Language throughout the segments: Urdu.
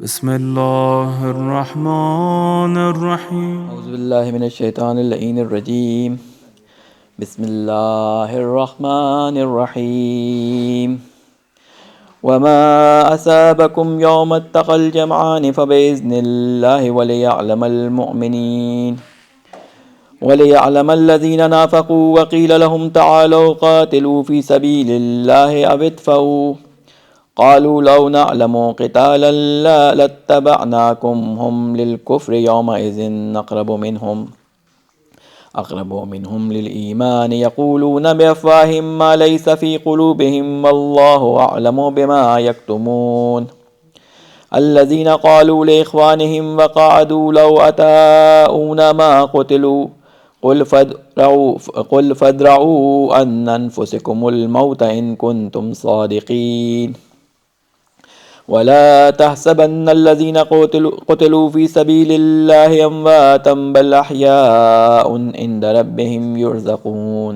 بسم اللہ الرحمن الرحیم۔ اعوذ باللہ من الشیطان اللعین الرجیم۔ بسم اللہ الرحمن الرحیم۔ وما أصابكم يوم التقى الجمعان فبإذن الله وليعلم الذين نافقوا وقيل لهم تعالوا قاتلوا في سبيل الله أو ادفعوا قالوا لو نعلم قتالا لاتبعناكم هم للكفر يومئذ أقرب منهم للإيمان يقولون بأفواههم ما ليس في قلوبهم والله أعلم بما يكتمون الذين قالوا لإخوانهم وقعدوا لو أطاعونا ما قتلوا قل فادرءوا عن أنفسكم الموت إن كنتم صادقين ولا تحسبن الذين قتلوا في سبيل الله أمواتا بل أحياء عند ربهم يرزقون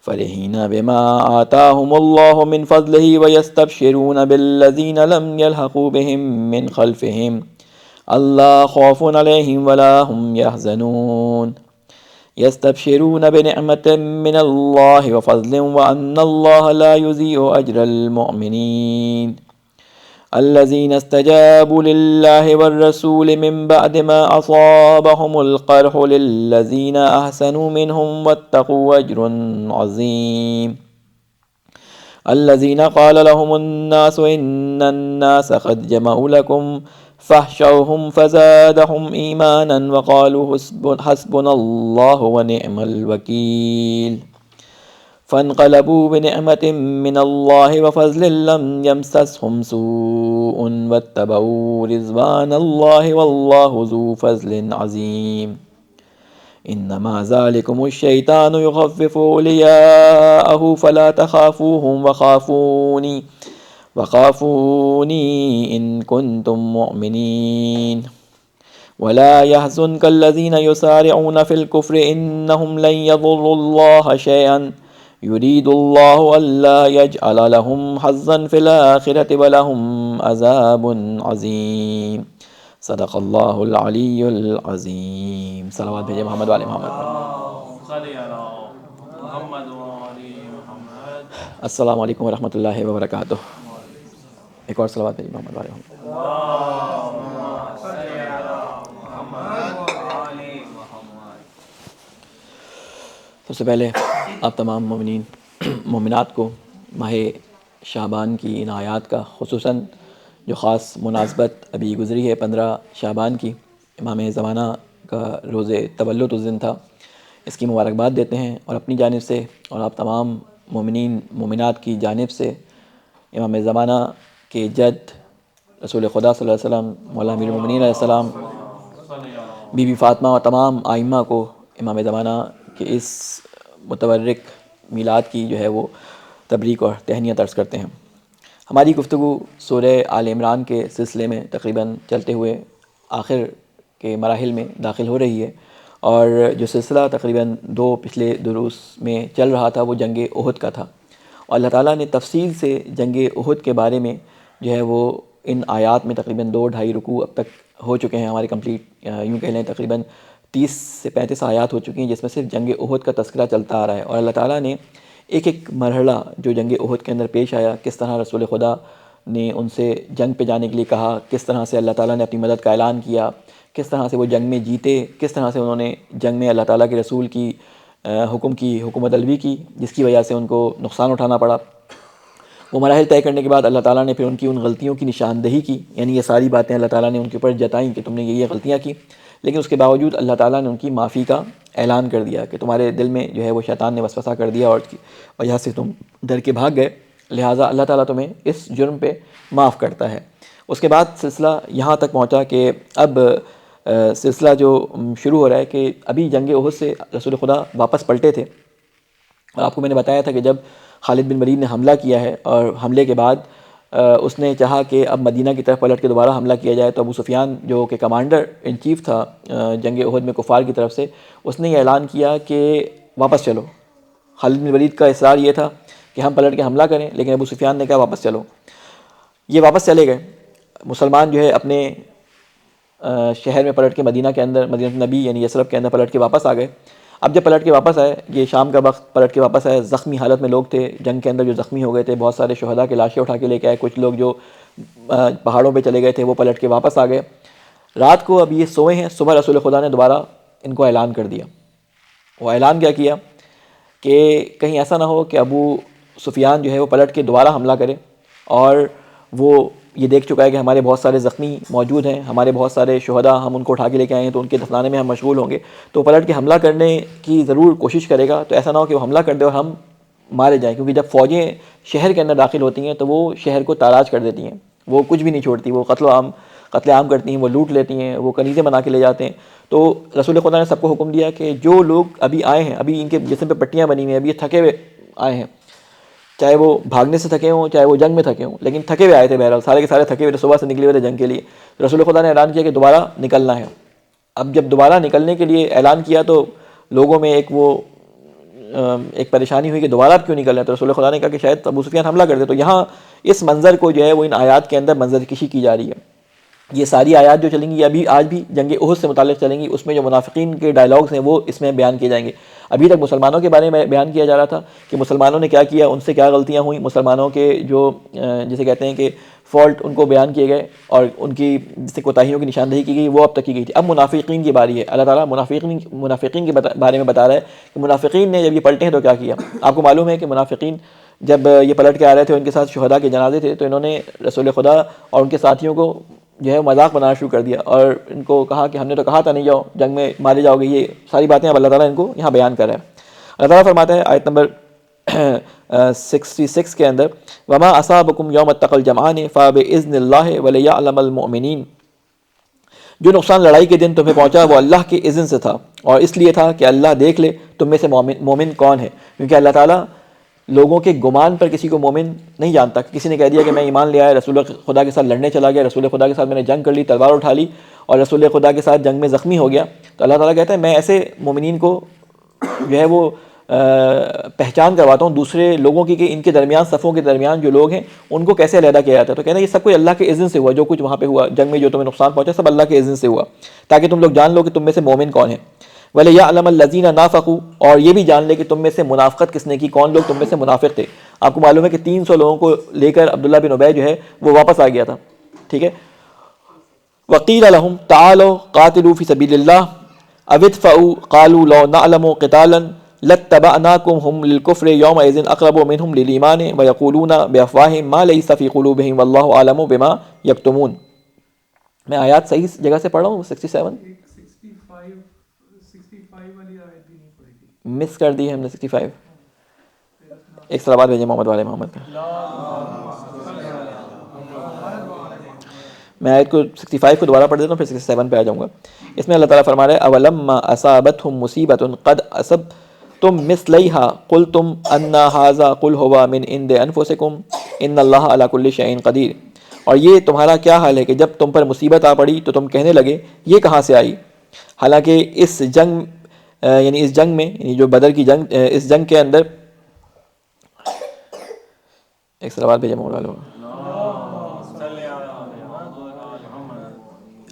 فرحين بما آتاهم الله من فضله ويستبشرون بالذين لم يلحقوا بهم من خلفهم ألا خوف عليهم ولا هم يحزنون يستبشرون بنعمة من الله وفضل وأن الله لا يضيع أجر المؤمنين الذين استجابوا لله والرسول من بعد ما أصابهم القرح للذين أحسنوا منهم واتقوا أجر عظيم الذين قال لهم الناس إن الناس قد جمعوا لكم فاخشوهم فزادهم إيمانا وقالوا حسبنا الله ونعم الوكيل فانقلبوا بنعمة من الله وفضل لم يمسسهم سوء واتبعوا رضوان الله والله ذو فضل عظيم إنما ذلكم الشيطان يخفف أولياءه فلا تخافوهم وخافوني إن كنتم مؤمنين ولا يحزنك الذين يسارعون في الكفر إنهم لن يضروا الله شيئا يريد الله ألا يجعل لهم حظا في الآخرة ولهم عذاب عظيم صدق اللہ العلی العظیم۔ صلوات بھیجے محمد والے محمد۔ السلام علیکم ورحمۃ اللہ وبرکاتہ۔ ایک اور صلوات بھیجے محمد والے محمد۔ سب سے پہلے آپ تمام مومنین مومنات کو ماہ شعبان کی ان آیات کا، خصوصاً جو خاص مناسبت ابھی گزری ہے 15 شعبان کی، امام زمانہ کا روز تولد اس دن تھا، اس کی مبارکباد دیتے ہیں، اور اپنی جانب سے اور آپ تمام مومنین مومنات کی جانب سے امام زمانہ کے جد رسول خدا صلی اللہ علیہ وسلم مولا امیر المومنین علیہ السلام، بی بی فاطمہ اور تمام آئمہ کو امام زمانہ کے اس متبرک میلاد کی جو ہے وہ تبریک اور تہنیت عرض کرتے ہیں۔ ہماری گفتگو سورہ آل عمران کے سلسلے میں تقریباً چلتے ہوئے آخر کے مراحل میں داخل ہو رہی ہے، اور جو سلسلہ تقریباً پچھلے دروس میں چل رہا تھا وہ جنگ احد کا تھا، اور اللہ تعالیٰ نے تفصیل سے جنگ احد کے بارے میں جو ہے وہ ان آیات میں تقریباً 2-2.5 رکوع اب تک ہو چکے ہیں ہمارے کمپلیٹ، یوں کہہ لیں تقریباً 30 سے 35 آیات ہو چکی ہیں جس میں صرف جنگ احد کا تذکرہ چلتا آ رہا ہے، اور اللہ تعالیٰ نے ایک ایک مرحلہ جو جنگ احد کے اندر پیش آیا، کس طرح رسول خدا نے ان سے جنگ پہ جانے کے لیے کہا، کس طرح سے اللہ تعالیٰ نے اپنی مدد کا اعلان کیا، کس طرح سے وہ جنگ میں جیتے، کس طرح سے انہوں نے جنگ میں اللہ تعالیٰ کے رسول کی حکم کی حکومت علوی کی، جس کی وجہ سے ان کو نقصان اٹھانا پڑا۔ وہ مراحل طے کرنے کے بعد اللہ تعالیٰ نے پھر ان کی ان غلطیوں کی نشاندہی کی، یعنی یہ ساری باتیں اللہ تعالیٰ نے ان کے اوپر جتائیں کہ تم نے یہ غلطیاں کی، لیکن اس کے باوجود اللہ تعالیٰ نے ان کی معافی کا اعلان کر دیا کہ تمہارے دل میں جو ہے وہ شیطان نے وسوسہ کر دیا اور وجہ سے تم ڈر کے بھاگ گئے، لہٰذا اللہ تعالیٰ تمہیں اس جرم پہ معاف کرتا ہے۔ اس کے بعد سلسلہ یہاں تک پہنچا کہ اب سلسلہ جو شروع ہو رہا ہے کہ ابھی جنگ احد سے رسول خدا واپس پلٹے تھے، اور آپ کو میں نے بتایا تھا کہ جب خالد بن ولید نے حملہ کیا ہے اور حملے کے بعد اس نے چاہا کہ اب مدینہ کی طرف پلٹ کے دوبارہ حملہ کیا جائے، تو ابو سفیان جو کہ کمانڈر ان چیف تھا جنگ احد میں کفار کی طرف سے، اس نے یہ اعلان کیا کہ واپس چلو۔ خالد بن ولید کا اصرار یہ تھا کہ ہم پلٹ کے حملہ کریں، لیکن ابو سفیان نے کہا واپس چلو۔ یہ واپس چلے گئے، مسلمان جو ہے اپنے شہر میں پلٹ کے مدینہ کے اندر، مدینہ النبی یعنی یثرب کے اندر پلٹ کے واپس آ گئے۔ اب جب پلٹ کے واپس آئے، یہ شام کا وقت، پلٹ کے واپس آئے، زخمی حالت میں لوگ تھے جنگ کے اندر جو زخمی ہو گئے تھے، بہت سارے شہداء کے لاشیں اٹھا کے لے کے آئے، کچھ لوگ جو پہاڑوں پہ چلے گئے تھے وہ پلٹ کے واپس آ گئے۔ رات کو اب یہ سوئے ہیں، صبح رسول خدا نے دوبارہ ان کو اعلان کر دیا۔ وہ اعلان کیا کیا کہ کہیں ایسا نہ ہو کہ ابو سفیان جو ہے وہ پلٹ کے دوبارہ حملہ کرے، اور وہ یہ دیکھ چکا ہے کہ ہمارے بہت سارے زخمی موجود ہیں، ہمارے بہت سارے شہداء، ہم ان کو اٹھا کے لے کے آئے ہیں تو ان کے دفنانے میں ہم مشغول ہوں گے، تو پلٹ کے حملہ کرنے کی ضرور کوشش کرے گا، تو ایسا نہ ہو کہ وہ حملہ کر دے اور ہم مارے جائیں، کیونکہ جب فوجیں شہر کے اندر داخل ہوتی ہیں تو وہ شہر کو تاراج کر دیتی ہیں، وہ کچھ بھی نہیں چھوڑتی، وہ قتل عام کرتی ہیں، وہ لوٹ لیتی ہیں، وہ کنیزیں بنا کے لے جاتے ہیں۔ تو رسول خدا نے سب کو حکم دیا کہ جو لوگ ابھی آئے ہیں، ابھی ان کے جسم پہ پٹیاں بنی ہوئی ہیں، ابھی یہ تھکے ہوئے آئے ہیں، چاہے وہ بھاگنے سے تھکے ہوں، چاہے وہ جنگ میں تھکے ہوں، لیکن تھکے ہوئے آئے تھے، بہرحال سارے کے سارے تھکے ہوئے تھے، صبح سے نکلے ہوئے تھے جنگ کے لیے۔ رسول خدا نے اعلان کیا کہ دوبارہ نکلنا ہے۔ اب جب دوبارہ نکلنے کے لیے اعلان کیا تو لوگوں میں ایک پریشانی ہوئی کہ دوبارہ اب کیوں نکل رہے ہیں، تو رسول خدا نے کہا کہ شاید ابو سفیان حملہ کر دے۔ تو یہاں اس منظر کو جو ہے وہ ان آیات کے اندر منظر کشی کی جا رہی ہے۔ یہ ساری آیات جو چلیں گی یہ ابھی آج بھی جنگ احد سے متعلق چلیں گی، اس میں جو منافقین کے ڈائلاگز ہیں وہ اس میں بیان کیے جائیں گے۔ ابھی تک مسلمانوں کے بارے میں بیان کیا جا رہا تھا کہ مسلمانوں نے کیا کیا، ان سے کیا غلطیاں ہوئیں، مسلمانوں کے جو جسے کہتے ہیں کہ فالٹ ان کو بیان کیے گئے، اور ان کی جس سے کوتاہیوں کی نشاندہی کی گئی وہ اب تک کی گئی تھی۔ اب منافقین کی باری ہے، اللہ تعالیٰ منافقین کے بارے میں بتا رہا ہے کہ منافقین نے جب یہ پلٹے ہیں تو کیا کیا۔ آپ کو معلوم ہے کہ منافقین جب یہ پلٹ کے آ رہے تھے، ان کے ساتھ شہداء کے جنازے تھے، تو انہوں نے رسول خدا اور ان کے ساتھیوں کو جو ہے مذاق بنانا شروع کر دیا، اور ان کو کہا کہ ہم نے تو کہا تھا نہیں جاؤ جنگ میں، مارے جاؤ گے۔ یہ ساری باتیں اب اللہ تعالیٰ ان کو یہاں بیان کر رہا ہے۔ اللہ تعالیٰ فرماتا ہے آیت نمبر 66 کے اندر، وما اصابکم یوم التقى الجمعان فباذن اللہ ولیعلم المؤمنین، جو نقصان لڑائی کے دن تمہیں پہنچا وہ اللہ کے اذن سے تھا، اور اس لیے تھا کہ اللہ دیکھ لے تم میں سے مومن کون ہے، کیونکہ اللہ تعالیٰ لوگوں کے گمان پر کسی کو مومن نہیں جانتا۔ کسی نے کہہ دیا کہ میں ایمان لے آیا، رسول خدا کے ساتھ لڑنے چلا گیا، رسول خدا کے ساتھ میں نے جنگ کر لی، تلوار اٹھا لی، اور رسول خدا کے ساتھ جنگ میں زخمی ہو گیا، تو اللہ تعالیٰ کہتا ہے میں ایسے مومنین کو جو ہے وہ پہچان کرواتا ہوں دوسرے لوگوں کی، کہ ان کے درمیان، صفوں کے درمیان جو لوگ ہیں ان کو کیسے علیحدہ کیا جاتا ہے۔ تو کہنا ہے یہ سب کچھ اللہ کے اذن سے ہوا، جو کچھ وہاں پہ ہوا جنگ میں، جو تمہیں نقصان پہنچا سب اللہ کے اذن سے ہوا، تاکہ تم لوگ جان لو کہ تم میں سے مومن کون ہے۔ وَلِيَعْلَمَ الَّذِينَ نَافَقُوا، اور یہ بھی جان لے کہ تم میں سے منافقت کس نے کی، کون لوگ تم میں سے منافق تھے۔ آپ کو معلوم ہے کہ 300 لوگوں کو لے کر عبداللہ بن ابی جو ہے وہ واپس آ گیا تھا، ٹھیک ہے۔ وَقِيلَ لَهُمْ تَعَالَوْا قَاتِلُوا فِي سَبِيلِ اللَّهِ أَوِ ادْفَعُوا قَالُوا لَوْ نَعْلَمُ قِتَالًا لَاتَّبَعْنَاكُمْ هُمْ لِلْكُفْرِ يَوْمَئِذٍ أَقْرَبُ مِنْهُمْ لِلْإِيمَانِ وَيَقُولُونَ بِأَفْوَاهِهِمْ مَا لَيْسَ فِي قُلُوبِهِمْ وَاللَّهُ أَعْلَمُ بِمَا يَكْتُمُونَ۔ میں آیات صحیح جگہ سے پڑھ رہا ہوں، 67 مس کر دی ہے ہم نے 65۔ ایک صلوات بھیجیں محمد والے محمد کا۔ میں آیت کو 65 کو دوبارہ پڑھ دیتا ہوں، پھر 67 پہ آ جاؤں گا۔ اس میں اللہ تعالیٰ فرما رہا ہے اولما اصابتهم مصیبۃ قد اصبتم مثلیھا قلتم ان ھذا قل ھو من عند انفسکم ان اللہ علی کل شیء قدیر۔ اور یہ تمہارا کیا حال ہے کہ جب تم پر مصیبت آ پڑی تو تم کہنے لگے یہ کہاں سے آئی، حالانکہ اس جنگ میں یعنی جو بدر کی جنگ، اس جنگ کے اندر ایک صلوات بھیجے مولا،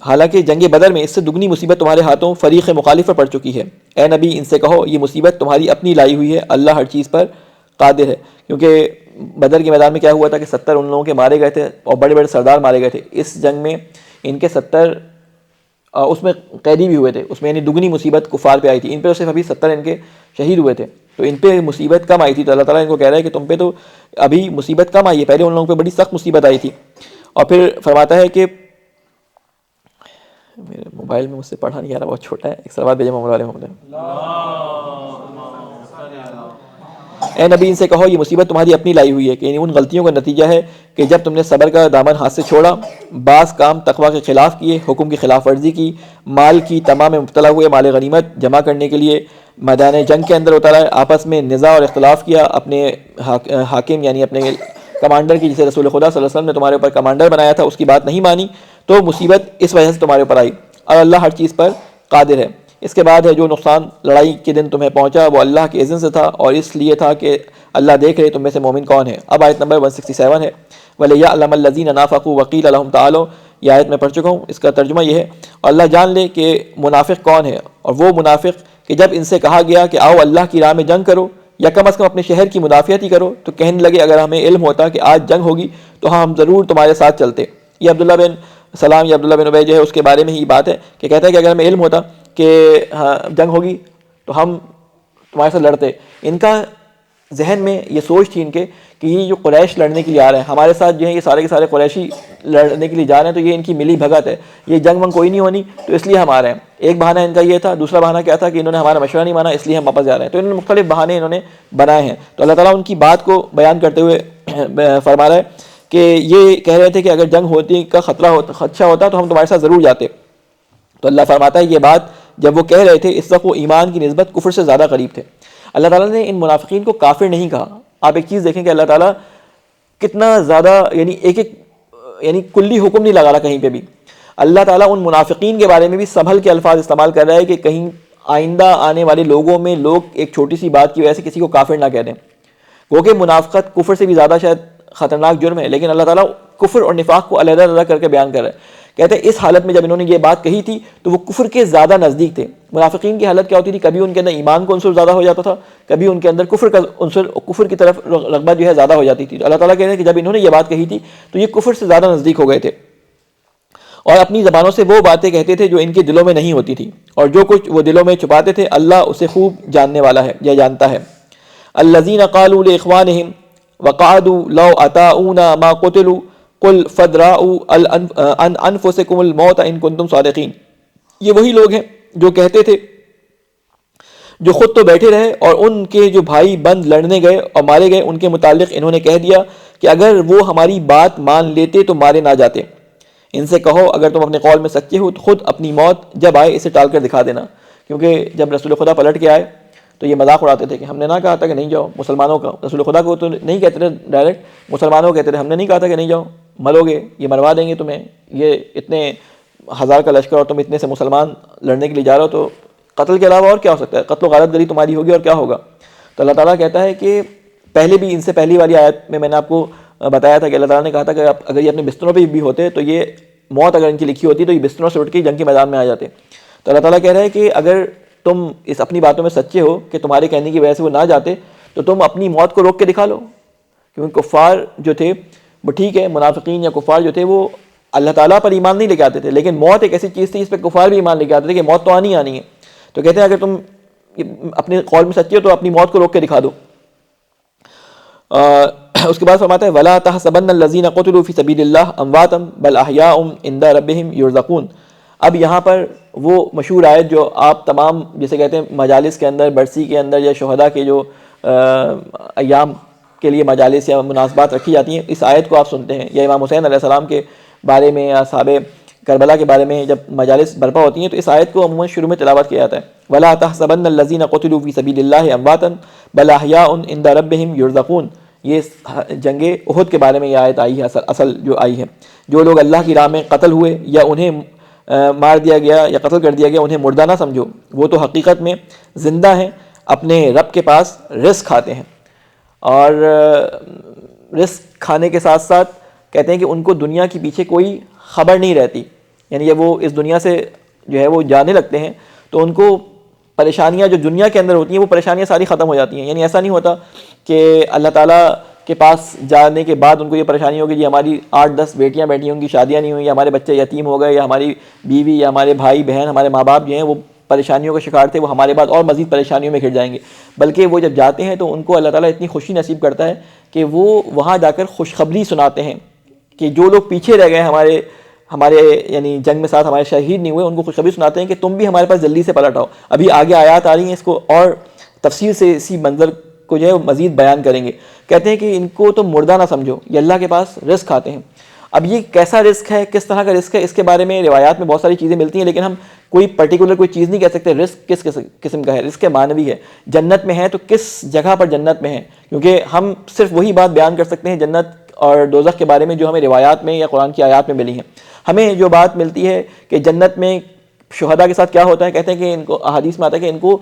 حالانکہ جنگ بدر میں اس سے دگنی مصیبت تمہارے ہاتھوں فریق مخالف پر پڑ چکی ہے۔ اے نبی ان سے کہو یہ مصیبت تمہاری اپنی لائی ہوئی ہے، اللہ ہر چیز پر قادر ہے۔ کیونکہ بدر کے میدان میں کیا ہوا تھا کہ 70 ان لوگوں کے مارے گئے تھے اور بڑے بڑے سردار مارے گئے تھے۔ اس جنگ میں ان کے 70 اس میں قیدی بھی ہوئے تھے، اس میں یعنی دگنی مصیبت کفار پہ آئی تھی۔ ان پہ صرف ابھی 70 ان کے شہید ہوئے تھے، تو ان پہ مصیبت کم آئی تھی۔ تو اللہ تعالیٰ ان کو کہہ رہا ہے کہ تم پہ تو ابھی مصیبت کم آئی ہے، پہلے ان لوگوں پہ بڑی سخت مصیبت آئی تھی۔ اور پھر فرماتا ہے کہ میرے موبائل میں مجھ سے پڑھا نہیں آ رہا، بہت چھوٹا ہے، ایک صلوات بھیجے محمد علیہ محمد۔ اے نبی ان سے کہو یہ مصیبت تمہاری اپنی لائی ہوئی ہے، کہ یعنی ان غلطیوں کا نتیجہ ہے کہ جب تم نے صبر کا دامن ہاتھ سے چھوڑا، بعض کام تقویٰ کے خلاف کیے، حکم کی خلاف ورزی کی، مال کی تمام میں مبتلا ہوئے، مال غنیمت جمع کرنے کے لیے میدان جنگ کے اندر اترا، آپس میں نزاع اور اختلاف کیا، اپنے حاکم یعنی اپنے کمانڈر کی، جسے رسول خدا صلی اللہ علیہ وسلم نے تمہارے اوپر کمانڈر بنایا تھا، اس کی بات نہیں مانی، تو مصیبت اس وجہ سے تمہارے اوپر آئی، اور اللہ ہر چیز پر قادر ہے۔ اس کے بعد ہے جو نقصان لڑائی کے دن تمہیں پہنچا وہ اللہ کے اذن سے تھا، اور اس لیے تھا کہ اللہ دیکھ رہے تم میں سے مومن کون ہے۔ اب آیت نمبر 167 ہے وَلِيَعْلَمَ الَّذِينَ نَافَقُوا وَقِيلَ لَهُمْ تَعَالَوْا، یہ آیت میں پڑھ چکا ہوں، اس کا ترجمہ یہ ہے، اور اللہ جان لے کہ منافق کون ہے، اور وہ منافق کہ جب ان سے کہا گیا کہ آؤ اللہ کی راہ میں جنگ کرو یا کم از کم اپنے شہر کی مدافعت ہی کرو، تو کہنے لگے اگر ہمیں علم ہوتا کہ آج جنگ ہوگی تو ہم ضرور تمہارے ساتھ چلتے۔ یہ عبداللہ بن سلام یا عبداللہ بن ابی جو ہے اس کے بارے میں ہی بات ہے کہ کہتا ہے کہ اگر ہمیں علم ہوتا کہ جنگ ہوگی تو ہم تمہارے ساتھ لڑتے۔ ان کا ذہن میں یہ سوچ تھی ان کے کہ یہ جو قریش لڑنے کے لیے آ رہے ہیں ہمارے ساتھ، جو ہے یہ سارے کے سارے قریشی لڑنے کے لیے جا رہے ہیں، تو یہ ان کی ملی بھگت ہے، یہ جنگ ونگ کوئی نہیں ہونی، تو اس لیے ہم آ رہے ہیں۔ ایک بہانہ ان کا یہ تھا، دوسرا بہانہ کیا تھا کہ انہوں نے ہمارا مشورہ نہیں مانا اس لیے ہم واپس جا رہے ہیں۔ تو انہوں نے مختلف بہانے انہوں نے بنائے ہیں۔ تو اللہ تعالیٰ ان کی بات کو بیان کرتے ہوئے فرما رہا ہے کہ یہ کہہ رہے تھے کہ اگر جنگ ہوتی کا خدشہ ہوتا تو ہم تمہارے ساتھ ضرور جاتے۔ تو اللہ فرماتا ہے یہ بات جب وہ کہہ رہے تھے اس وقت وہ ایمان کی نسبت کفر سے زیادہ قریب تھے۔ اللہ تعالیٰ نے ان منافقین کو کافر نہیں کہا۔ آپ ایک چیز دیکھیں کہ اللہ تعالیٰ کتنا زیادہ یعنی کلی حکم نہیں لگا رہا کہیں پہ بھی۔ اللہ تعالیٰ ان منافقین کے بارے میں بھی سنبھل کے الفاظ استعمال کر رہا ہے کہ کہیں آئندہ آنے والے لوگوں میں لوگ ایک چھوٹی سی بات کی وجہ سے کسی کو کافر نہ کہہ دیں۔ وہ کہ منافقت کفر سے بھی زیادہ شاید خطرناک جرم ہے، لیکن اللہ تعالیٰ کفر اور نفاق کو علیحدہ علیحدہ کر کے بیان کر رہا ہے۔ کہتے ہیں اس حالت میں جب انہوں نے یہ بات کہی تھی تو وہ کفر کے زیادہ نزدیک تھے۔ منافقین کی حالت کیا ہوتی تھی؟ کبھی ان کے اندر ایمان کا عنصر زیادہ ہو جاتا تھا، کبھی ان کے اندر کفر کا عنصر، کفر کی طرف رغبت جو ہے زیادہ ہو جاتی تھی۔ تو اللہ تعالیٰ کہہ رہے ہیں کہ جب انہوں نے یہ بات کہی تھی تو یہ کفر سے زیادہ نزدیک ہو گئے تھے، اور اپنی زبانوں سے وہ باتیں کہتے تھے جو ان کے دلوں میں نہیں ہوتی تھی، اور جو کچھ وہ دلوں میں چھپاتے تھے اللہ اسے خوب جاننے والا ہے یا جانتا ہے۔ الذین قالوا لاخوانہم وقعدوا لو اطاعونا ما قتلوا قل فادرؤوا عن انفسکم الموت ان کنتم صادقین۔ یہ وہی لوگ ہیں جو کہتے تھے، جو خود تو بیٹھے رہے اور ان کے جو بھائی بند لڑنے گئے اور مارے گئے ان کے متعلق انہوں نے کہہ دیا کہ اگر وہ ہماری بات مان لیتے تو مارے نہ جاتے۔ ان سے کہو اگر تم اپنے قول میں سچے ہو تو خود اپنی موت جب آئے اسے ٹال کر دکھا دینا۔ کیونکہ جب رسول خدا پلٹ کے آئے تو یہ مذاق اڑاتے تھے کہ ہم نے نہ کہا تھا کہ نہیں جاؤ، مسلمانوں کا، رسول خدا کو تو نہیں کہتے تھے ڈائریکٹ، مسلمانوں کو کہتے تھے ہم نے نہیں کہا تھا کہ نہیں جاؤ، مرو گے، یہ مروا دیں گے تمہیں، یہ اتنے ہزار کا لشکر اور تم اتنے سے مسلمان لڑنے کے لیے جا رہے ہو، تو قتل کے علاوہ اور کیا ہو سکتا ہے، قتل و غارت گری تمہاری ہوگی اور کیا ہوگا۔ تو اللہ تعالیٰ کہتا ہے کہ پہلے بھی ان سے پہلی والی آیت میں نے آپ کو بتایا تھا کہ اللہ تعالیٰ نے کہا تھا کہ اگر یہ اپنے بستروں پہ بھی ہوتے تو یہ موت اگر ان کی لکھی ہوتی تو یہ بستروں سے اٹھ کے جنگ کے میدان میں آ جاتے۔ تو اللہ تعالیٰ کہہ رہا ہے کہ اگر تم اس اپنی باتوں میں سچے ہو کہ تمہارے کہنے کی وجہ سے وہ نہ جاتے تو تم اپنی موت کو روک کے دکھا لو۔ کیونکہ کفار جو تھے وہ ٹھیک ہے، منافقین یا کفار جو تھے وہ اللہ تعالیٰ پر ایمان نہیں لے کے آتے تھے، لیکن موت ایک ایسی چیز تھی اس پہ کفار بھی ایمان لے کے آتے تھے کہ موت تو آنی ہے۔ تو کہتے ہیں اگر تم اپنے قول میں سچے ہو تو اپنی موت کو روک کے دکھا دو۔ اس کے بعد فرماتا ہے وَلَا تَحْسَبَنَّ الَّذِينَ قُتِلُوا فِي سَبِيلِ اللَّهِ أَمْوَاتًا بَلْ أَحْيَاءٌ عِندَ رَبِّهِمْ يُرْزَقُونَ۔ اب یہاں پر وہ مشہور آیت جو آپ تمام جیسے کہتے ہیں مجالس کے اندر، برسی کے اندر یا شہداء کے جو ایام کے لیے مجالس یا مناسبات رکھی جاتی ہیں، اس آیت کو آپ سنتے ہیں، یا امام حسین علیہ السلام کے بارے میں یا اصحاب کربلا کے بارے میں جب مجالس برپا ہوتی ہیں تو اس آیت کو عموماً شروع میں تلاوت کیا جاتا ہے، وَلَا تَحْسَبَنَّ الَّذِينَ قُتِلُوا فِي سَبِيلِ اللَّهِ أَمْوَاتًا بَلْ أَحْيَاءٌ عِندَ رَبِّهِمْ يُرْزَقُونَ۔ یہ جنگ احد کے بارے میں یہ آیت آئی ہے، اصل جو آئی ہے، جو لوگ اللہ کی راہ میں قتل ہوئے یا انہیں مار دیا گیا یا قتل کر دیا گیا انہیں مردہ نہ سمجھو، وہ تو حقیقت میں زندہ ہیں، اپنے رب کے پاس رزق کھاتے ہیں، اور رزق کھانے کے ساتھ ساتھ کہتے ہیں کہ ان کو دنیا کے پیچھے کوئی خبر نہیں رہتی، یعنی جب وہ اس دنیا سے جو ہے وہ جانے لگتے ہیں تو ان کو پریشانیاں جو دنیا کے اندر ہوتی ہیں وہ پریشانیاں ساری ختم ہو جاتی ہیں۔ یعنی ایسا نہیں ہوتا کہ اللہ تعالیٰ کے پاس جانے کے بعد ان کو یہ پریشانی ہوگی جی ہماری 8-10 بیٹیاں بیٹھی ہوں گی، شادیاں نہیں ہوئیں، یا ہمارے بچے یتیم ہو گئے، یا ہماری بیوی یا ہمارے بھائی بہن، ہمارے ماں باپ جو ہیں وہ پریشانیوں کا شکار تھے، وہ ہمارے بعد اور مزید پریشانیوں میں گھر جائیں گے۔ بلکہ وہ جب جاتے ہیں تو ان کو اللہ تعالیٰ اتنی خوشی نصیب کرتا ہے کہ وہ وہاں جا کر خوشخبری سناتے ہیں کہ جو لوگ پیچھے رہ گئے ہمارے یعنی جنگ میں ساتھ ہمارے شہید نہیں ہوئے، ان کو خوشخبری سناتے ہیں کہ تم بھی ہمارے پاس جلدی سے پلٹ آؤ۔ ابھی آگے آیات آ رہی ہیں اس کو اور تفصیل سے اسی منظر کو جو ہے مزید بیان کریں گے۔ کہتے ہیں کہ ان کو تم مردہ نہ سمجھو، یہ اللہ کے پاس رزق کھاتے ہیں۔ اب یہ کیسا رزق ہے، کس طرح کا رزق ہے، اس کے بارے میں روایات میں بہت ساری چیزیں ملتی ہیں، لیکن ہم کوئی پرٹیکولر کوئی چیز نہیں کہہ سکتے رزق کس قسم کا ہے۔ رزق معنوی ہے، جنت میں ہے تو کس جگہ پر جنت میں ہے، کیونکہ ہم صرف وہی بات بیان کر سکتے ہیں جنت اور دوزخ کے بارے میں جو ہمیں روایات میں یا قرآن کی آیات میں ملی ہیں۔ ہمیں جو بات ملتی ہے کہ جنت میں شہداء کے ساتھ کیا ہوتا ہے، کہتے ہیں کہ ان کو احادیث میں آتا ہے کہ ان کو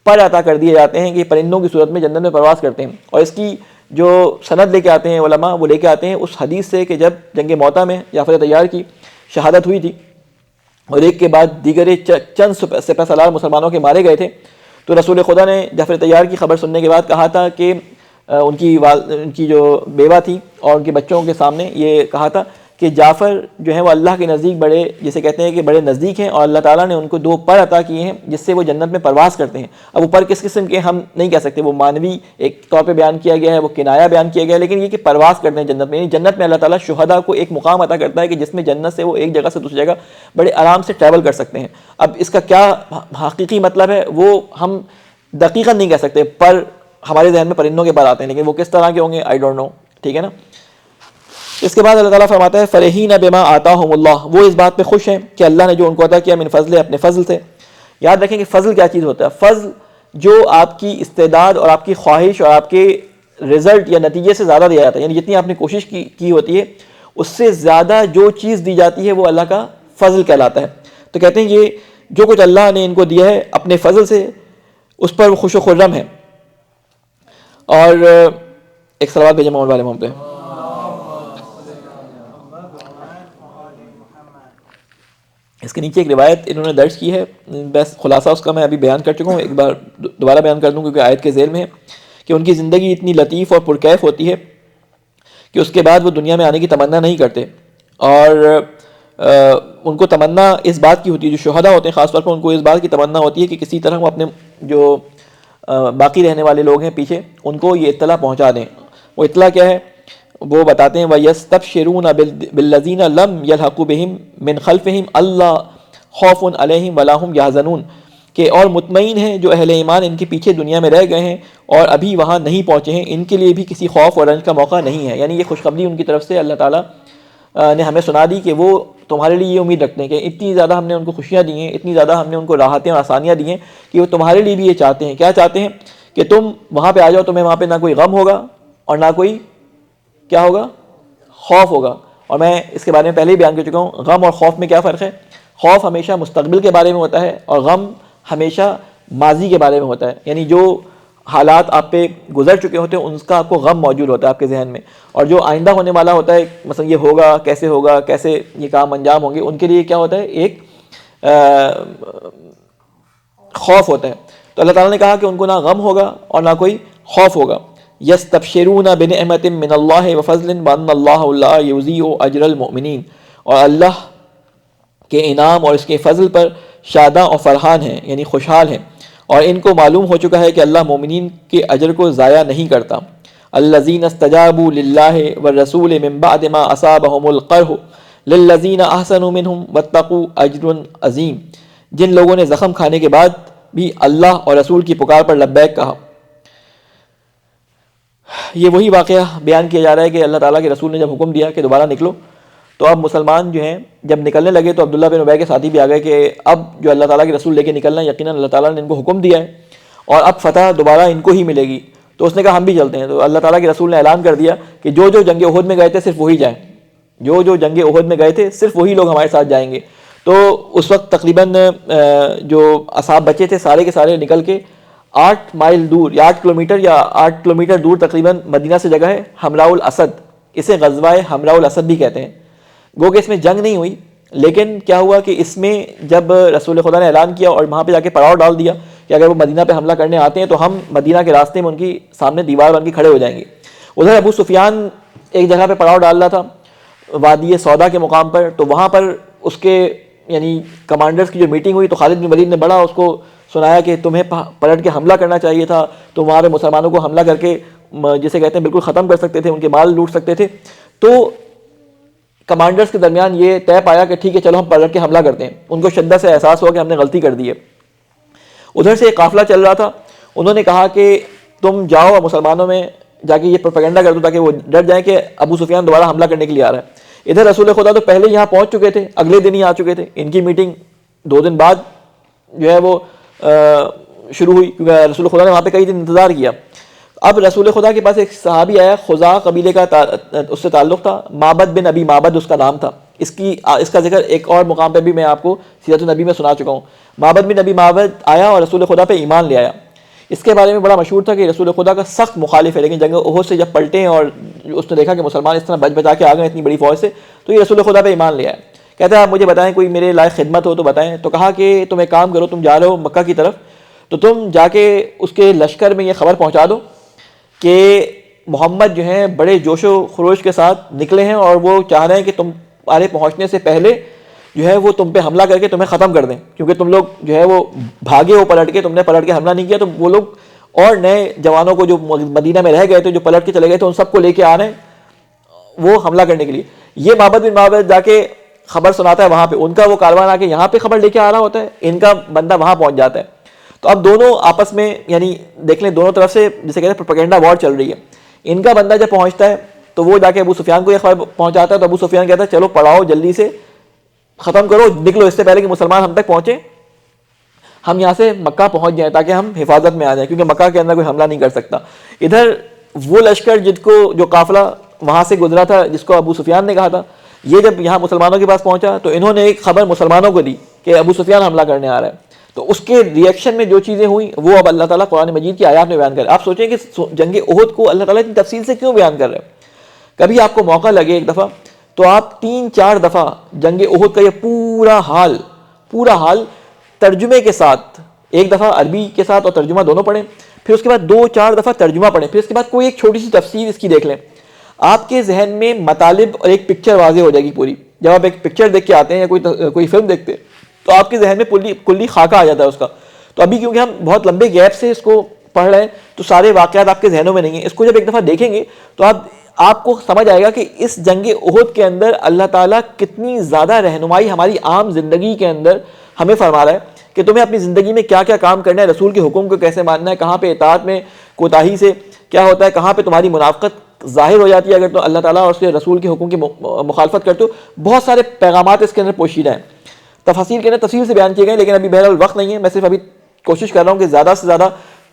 پر عطا کر دیے جاتے ہیں کہ پرندوں کی صورت میں جنت میں پرواز کرتے ہیں، اور اس کی جو سند لے کے آتے ہیں علماء، وہ لے کے آتے ہیں اس حدیث سے کہ جب جنگ موطا میں جعفر طیار کی شہادت ہوئی تھی اور ایک کے بعد دیگر چند سپہ سالار مسلمانوں کے مارے گئے تھے، تو رسول خدا نے جعفر طیار کی خبر سننے کے بعد کہا تھا کہ ان کی جو بیوہ تھی اور ان کے بچوں کے سامنے یہ کہا تھا کہ جعفر جو ہیں وہ اللہ کے نزدیک بڑے، جسے کہتے ہیں کہ بڑے نزدیک ہیں، اور اللہ تعالیٰ نے ان کو 2 پر عطا کیے ہیں جس سے وہ جنت میں پرواز کرتے ہیں۔ اب وہ پر کس قسم کے ہم نہیں کہہ سکتے، وہ مانوی ایک طور پہ بیان کیا گیا ہے، وہ کنایا بیان کیا گیا ہے، لیکن یہ کہ پرواز کرتے ہیں جنت میں، یعنی جنت میں اللہ تعالیٰ شہداء کو ایک مقام عطا کرتا ہے کہ جس میں جنت سے وہ ایک جگہ سے دوسری جگہ بڑے آرام سے ٹریول کر سکتے ہیں۔ اب اس کا کیا حقیقی مطلب ہے وہ ہم دقیقاً نہیں کہہ سکتے، پر ہمارے ذہن میں پرندوں کے پر آتے ہیں، لیکن وہ کس طرح کے ہوں گے آئی ڈونٹ نو، ٹھیک ہے نا۔ اس کے بعد اللہ تعالیٰ فرماتا ہے فرحین بما آتاہم اللہ، وہ اس بات پہ خوش ہیں کہ اللہ نے جو ان کو عطا کیا من فضل، اپنے فضل سے۔ یاد رکھیں کہ فضل کیا چیز ہوتا ہے؟ فضل جو آپ کی استعداد اور آپ کی خواہش اور آپ کے رزلٹ یا نتیجے سے زیادہ دیا جاتا ہے، یعنی جتنی آپ نے کوشش کی ہوتی ہے اس سے زیادہ جو چیز دی جاتی ہے وہ اللہ کا فضل کہلاتا ہے۔ تو کہتے ہیں یہ جو کچھ اللہ نے ان کو دیا ہے اپنے فضل سے، اس پر وہ خوش و خرم ہے۔ اور ایک صلوات بھیجیں مولا والے محمد پہ۔ اس کے نیچے ایک روایت انہوں نے درج کی ہے، بس خلاصہ اس کا میں ابھی بیان کر چکا ہوں، ایک بار دوبارہ بیان کر دوں کیونکہ آیت کے ذیل میں ہے کہ ان کی زندگی اتنی لطیف اور پرکیف ہوتی ہے کہ اس کے بعد وہ دنیا میں آنے کی تمنا نہیں کرتے، اور ان کو تمنا اس بات کی ہوتی ہے، جو شہداء ہوتے ہیں خاص طور پر ان کو اس بات کی تمنا ہوتی ہے کہ کسی طرح وہ اپنے جو باقی رہنے والے لوگ ہیں پیچھے ان کو یہ اطلاع پہنچا دیں۔ وہ اطلاع کیا ہے؟ وہ بتاتے ہیں وَيَسْتَبْشِرُونَ بِالَّذِينَ لَمْ يَلْحَقُوا بِهِمْ مِنْ خَلْفِهِمْ أَلَّا خَوْفٌ عَلَيْهِمْ وَلَا هُمْ يَحْزَنُونَ، کہ اور مطمئن ہیں جو اہل ایمان ان کے پیچھے دنیا میں رہ گئے ہیں اور ابھی وہاں نہیں پہنچے ہیں، ان کے لیے بھی کسی خوف اور رنج کا موقع نہیں ہے۔ یعنی یہ خوشخبری ان کی طرف سے اللہ تعالیٰ نے ہمیں سنا دی کہ وہ تمہارے لیے یہ امید رکھتے ہیں کہ اتنی زیادہ ہم نے ان کو خوشیاں دی ہیں، اتنی زیادہ ہم نے ان کو راحتیں اور آسانیاں دی ہیں کہ وہ تمہارے لیے بھی یہ چاہتے ہیں۔ کیا چاہتے ہیں؟ کہ تم وہاں پہ آ جاؤ، تمہیں وہاں پہ نہ کوئی غم ہوگا اور نہ کوئی کیا ہوگا، خوف ہوگا۔ اور میں اس کے بارے میں پہلے ہی بیان کر چکا ہوں، غم اور خوف میں کیا فرق ہے؟ خوف ہمیشہ مستقبل کے بارے میں ہوتا ہے اور غم ہمیشہ ماضی کے بارے میں ہوتا ہے، یعنی جو حالات آپ پہ گزر چکے ہوتے ہیں ان کا آپ کو غم موجود ہوتا ہے آپ کے ذہن میں، اور جو آئندہ ہونے والا ہوتا ہے، مثلا یہ ہوگا کیسے یہ کام انجام ہوں گے، ان کے لیے کیا ہوتا ہے؟ ایک خوف ہوتا ہے۔ تو اللہ تعالیٰ نے کہا کہ ان کو نہ غم ہوگا اور نہ کوئی خوف ہوگا۔ یستبشرون بنعمت من اللہ وفضل وان اللہ لا یضیع اجر المؤمنین، اور اللہ کے انعام اور اس کے فضل پر شاداں اور فرحان ہیں، یعنی خوشحال ہیں، اور ان کو معلوم ہو چکا ہے کہ اللہ مومنین کے اجر کو ضائع نہیں کرتا۔ الذین استجابوا للہ والرسول من بعد ما اصابهم القرح للذین احسنوا منہم واتقوا اجر عظیم، جن لوگوں نے زخم کھانے کے بعد بھی اللہ اور رسول کی پکار پر لبیک کہا۔ یہ وہی واقعہ بیان کیا جا رہا ہے کہ اللہ تعالیٰ کے رسول نے جب حکم دیا کہ دوبارہ نکلو، تو اب مسلمان جو ہیں جب نکلنے لگے تو عبداللہ بن ابی کے ساتھی بھی آ گئے کہ اب جو اللہ تعالیٰ کے رسول لے کے نکلنا ہے، یقیناً اللہ تعالیٰ نے ان کو حکم دیا ہے اور اب فتح دوبارہ ان کو ہی ملے گی۔ تو اس نے کہا ہم بھی چلتے ہیں۔ تو اللہ تعالیٰ کے رسول نے اعلان کر دیا کہ جو جنگ احد میں گئے تھے صرف وہی جائیں، جو جنگ احد میں گئے تھے صرف وہی لوگ ہمارے ساتھ جائیں گے۔ تو اس وقت تقریباً جو اصحاب بچے تھے سارے کے سارے نکل کے 8 مائل دور یا 8 کلومیٹر دور تقریباً مدینہ سے جگہ ہے حمراء الاسد، اسے غزوہ حمراء الاسد بھی کہتے ہیں۔ گو کہ اس میں جنگ نہیں ہوئی، لیکن کیا ہوا کہ اس میں جب رسول خدا نے اعلان کیا اور وہاں پہ جا کے پڑاؤ ڈال دیا کہ اگر وہ مدینہ پہ حملہ کرنے آتے ہیں تو ہم مدینہ کے راستے میں ان کی سامنے دیوار بن کے کھڑے ہو جائیں گے۔ ادھر ابو سفیان ایک جگہ پہ پڑاؤ ڈال رہا تھا وادی سودا کے مقام پر، تو وہاں پر اس کے یعنی کمانڈرز کی جو میٹنگ ہوئی تو خالد بن ولید نے بڑا اس کو سنایا کہ تمہیں پلٹ کے حملہ کرنا چاہیے تھا، تو وہاں پہ مسلمانوں کو حملہ کر کے جسے کہتے ہیں بالکل ختم کر سکتے تھے، ان کے مال لوٹ سکتے تھے۔ تو کمانڈرز کے درمیان یہ طے پایا کہ ٹھیک ہے چلو ہم پلٹ کے حملہ کرتے ہیں۔ ان کو شدت سے احساس ہوا کہ ہم نے غلطی کر دی ہے۔ ادھر سے ایک قافلہ چل رہا تھا، انہوں نے کہا کہ تم جاؤ اور مسلمانوں میں جا کے یہ پروپیگنڈا کر دو تاکہ وہ ڈر جائیں کہ ابو سفیان دوبارہ حملہ کرنے کے لیے آ رہا ہے۔ ادھر رسول خدا تو پہلے یہاں پہنچ چکے تھے، اگلے دن ہی آ چکے تھے، ان کی میٹنگ 2 دن بعد جو ہے وہ شروع ہوئی کیونکہ رسول خدا نے وہاں پہ کئی دن انتظار کیا۔ اب رسول خدا کے پاس ایک صحابی آیا، خزاع قبیلے کا اس سے تعلق تھا، معبد بن ابی معبد اس کا نام تھا۔ اس کا ذکر ایک اور مقام پہ بھی میں آپ کو سیرت النبی میں سنا چکا ہوں۔ معبد بن ابی معبد آیا اور رسول خدا پہ ایمان لے آیا۔ اس کے بارے میں بڑا مشہور تھا کہ رسول خدا کا سخت مخالف ہے، لیکن جنگ احد سے جب پلٹے ہیں اور اس نے دیکھا کہ مسلمان اس طرح بچ بچا کے آ گئے اتنی بڑی فوج سے، تو یہ رسول خدا پہ ایمان لے آیا. کہتا ہے آپ مجھے بتائیں کوئی میرے لائق خدمت ہو تو بتائیں. تو کہا کہ تم ایک کام کرو، تم جا رہے ہو مکہ کی طرف، تو تم جا کے اس کے لشکر میں یہ خبر پہنچا دو کہ محمد جو ہیں بڑے جوش و خروش کے ساتھ نکلے ہیں اور وہ چاہ رہے ہیں کہ تمہارے پہنچنے سے پہلے جو ہے وہ تم پہ حملہ کر کے تمہیں ختم کر دیں، کیونکہ تم لوگ جو ہے وہ بھاگے ہو پلٹ کے، تم نے پلٹ کے حملہ نہیں کیا، تو وہ لوگ اور نئے جوانوں کو جو مدینہ میں رہ گئے تھے، جو پلٹ کے چلے گئے تھے، ان سب کو لے کے آ رہے ہیں وہ حملہ کرنے کے لیے. یہ معبد بن معبد جا کے خبر سناتا ہے وہاں پہ، ان کا وہ کاروان آ کے یہاں پہ خبر لے کے آ رہا ہوتا ہے، ان کا بندہ وہاں پہنچ جاتا ہے. تو اب دونوں آپس میں یعنی دیکھ لیں دونوں طرف سے جسے کہتے ہیں پروپیگنڈا وار چل رہی ہے. ان کا بندہ جب پہنچتا ہے تو وہ جا کے ابو سفیان کو یہ خبر پہنچاتا ہے، تو ابو سفیان کہتا ہے چلو پڑھاؤ جلدی سے ختم کرو، نکلو اس سے پہلے کہ مسلمان ہم تک پہنچے، ہم یہاں سے مکہ پہنچ جائیں تاکہ ہم حفاظت میں آ جائیں، کیونکہ مکہ کے اندر کوئی حملہ نہیں کر سکتا. ادھر وہ لشکر جو قافلہ وہاں سے گزرا تھا جس کو ابو سفیان نے کہا تھا، یہ جب یہاں مسلمانوں کے پاس پہنچا تو انہوں نے ایک خبر مسلمانوں کو دی کہ ابو سفیان حملہ کرنے آ رہا ہے. تو اس کے ریئیکشن میں جو چیزیں ہوئیں وہ اب اللہ تعالیٰ قرآن مجید کی آیات میں بیان کر رہے ہیں. آپ سوچیں کہ جنگ احد کو اللہ تعالیٰ اتنی تفصیل سے کیوں بیان کر رہے ہیں؟ کبھی آپ کو موقع لگے ایک دفعہ تو آپ 3-4 دفعہ جنگ احد کا یہ پورا حال ترجمے کے ساتھ، ایک دفعہ عربی کے ساتھ اور ترجمہ دونوں پڑھیں، پھر اس کے بعد 2-4 دفعہ ترجمہ پڑھیں، پھر اس کے بعد کوئی ایک چھوٹی سی تفسیر اس کی دیکھ لیں. آپ کے ذہن میں مطالب اور ایک پکچر واضح ہو جائے گی پوری. جب آپ ایک پکچر دیکھ کے آتے ہیں یا کوئی فلم دیکھتے ہیں تو آپ کے ذہن میں کلی خاکہ آ جاتا ہے اس کا. تو ابھی کیونکہ ہم بہت لمبے گیپ سے اس کو پڑھ رہے ہیں تو سارے واقعات آپ کے ذہنوں میں نہیں ہیں. اس کو جب ایک دفعہ دیکھیں گے تو آپ کو سمجھ آئے گا کہ اس جنگ احد کے اندر اللہ تعالیٰ کتنی زیادہ رہنمائی ہماری عام زندگی کے اندر ہمیں فرما رہا ہے کہ تمہیں اپنی زندگی میں کیا کیا کام کرنا ہے، رسول کے حکم کو کیسے ماننا ہے، کہاں پہ اطاعت میں کوتاہی سے کیا ہوتا ہے، کہاں پہ تمہاری منافقت ظاہر ہو جاتی ہے اگر تو اللہ تعالیٰ اور اس کے رسول کے حکم کی مخالفت کرتے ہو. بہت سارے پیغامات اس کے اندر پوشیدہ ہیں، تفاصیل کے اندر تفصیل سے بیان کیے گئے، لیکن ابھی بہرحال وقت نہیں ہے. میں صرف ابھی کوشش کر رہا ہوں کہ زیادہ سے زیادہ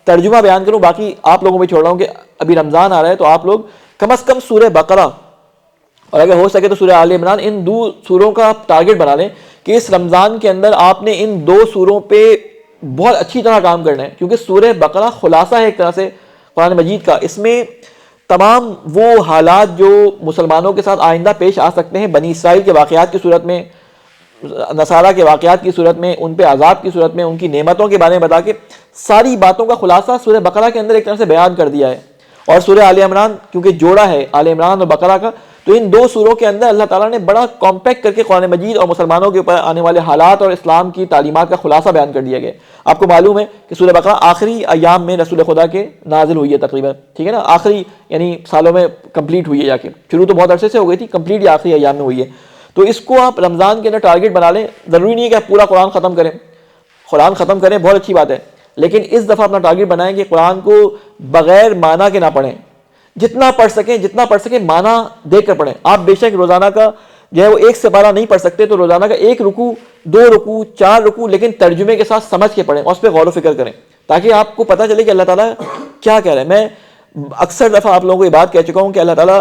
ترجمہ بیان کروں، باقی آپ لوگوں پہ چھوڑ رہا ہوں کہ ابھی رمضان آ رہا ہے تو آپ لوگ کم از کم سورہ بقرہ اور اگر ہو سکے تو سورہ آل عمران، ان 2 سوروں کا آپ ٹارگٹ بنا لیں کہ اس رمضان کے اندر آپ نے ان 2 سوروں پہ بہت اچھی طرح کام کرنا ہے. کیونکہ سورہ بقرہ خلاصہ ہے ایک طرح سے قرآن مجید کا. اس میں تمام وہ حالات جو مسلمانوں کے ساتھ آئندہ پیش آ سکتے ہیں، بنی اسرائیل کے واقعات کی صورت میں، نصارہ کے واقعات کی صورت میں، ان پہ عذاب کی صورت میں، ان کی نعمتوں کے بارے میں بتا کے ساری باتوں کا خلاصہ سورہ بقرہ کے اندر ایک طرح سے بیان کر دیا ہے. اور سورہ آل عمران کیونکہ جوڑا ہے آل عمران اور بقرہ کا، تو ان 2 سوروں کے اندر اللہ تعالیٰ نے بڑا کمپیکٹ کر کے قرآن مجید اور مسلمانوں کے اوپر آنے والے حالات اور اسلام کی تعلیمات کا خلاصہ بیان کر دیا گیا. آپ کو معلوم ہے کہ سورہ بقرہ آخری ایام میں رسول خدا کے نازل ہوئی ہے تقریباً، ٹھیک ہے نا، آخری یعنی سالوں میں کمپلیٹ ہوئی ہے جا کے. شروع تو بہت عرصے سے ہو گئی تھی، کمپلیٹ یہ آخری ایام میں ہوئی ہے. تو اس کو آپ رمضان کے اندر ٹارگٹ بنا لیں. ضروری نہیں ہے کہ آپ پورا قرآن ختم کریں، قرآن ختم کریں بہت اچھی بات ہے، لیکن اس دفعہ اپنا ٹارگٹ بنائیں کہ قرآن کو بغیر معنی کے نہ پڑھیں. جتنا پڑھ سکیں معنی دیکھ کر پڑھیں. آپ بے شک روزانہ کا جو ہے وہ 1 سپارہ نہیں پڑھ سکتے تو روزانہ کا 1 رکوع 2 رکوع 4 رکوع لیکن ترجمے کے ساتھ سمجھ کے پڑھیں اور اس پہ غور و فکر کریں تاکہ آپ کو پتہ چلے کہ اللہ تعالیٰ کیا کہہ رہا ہے. میں اکثر دفعہ آپ لوگوں کو یہ بات کہہ چکا ہوں کہ اللہ تعالیٰ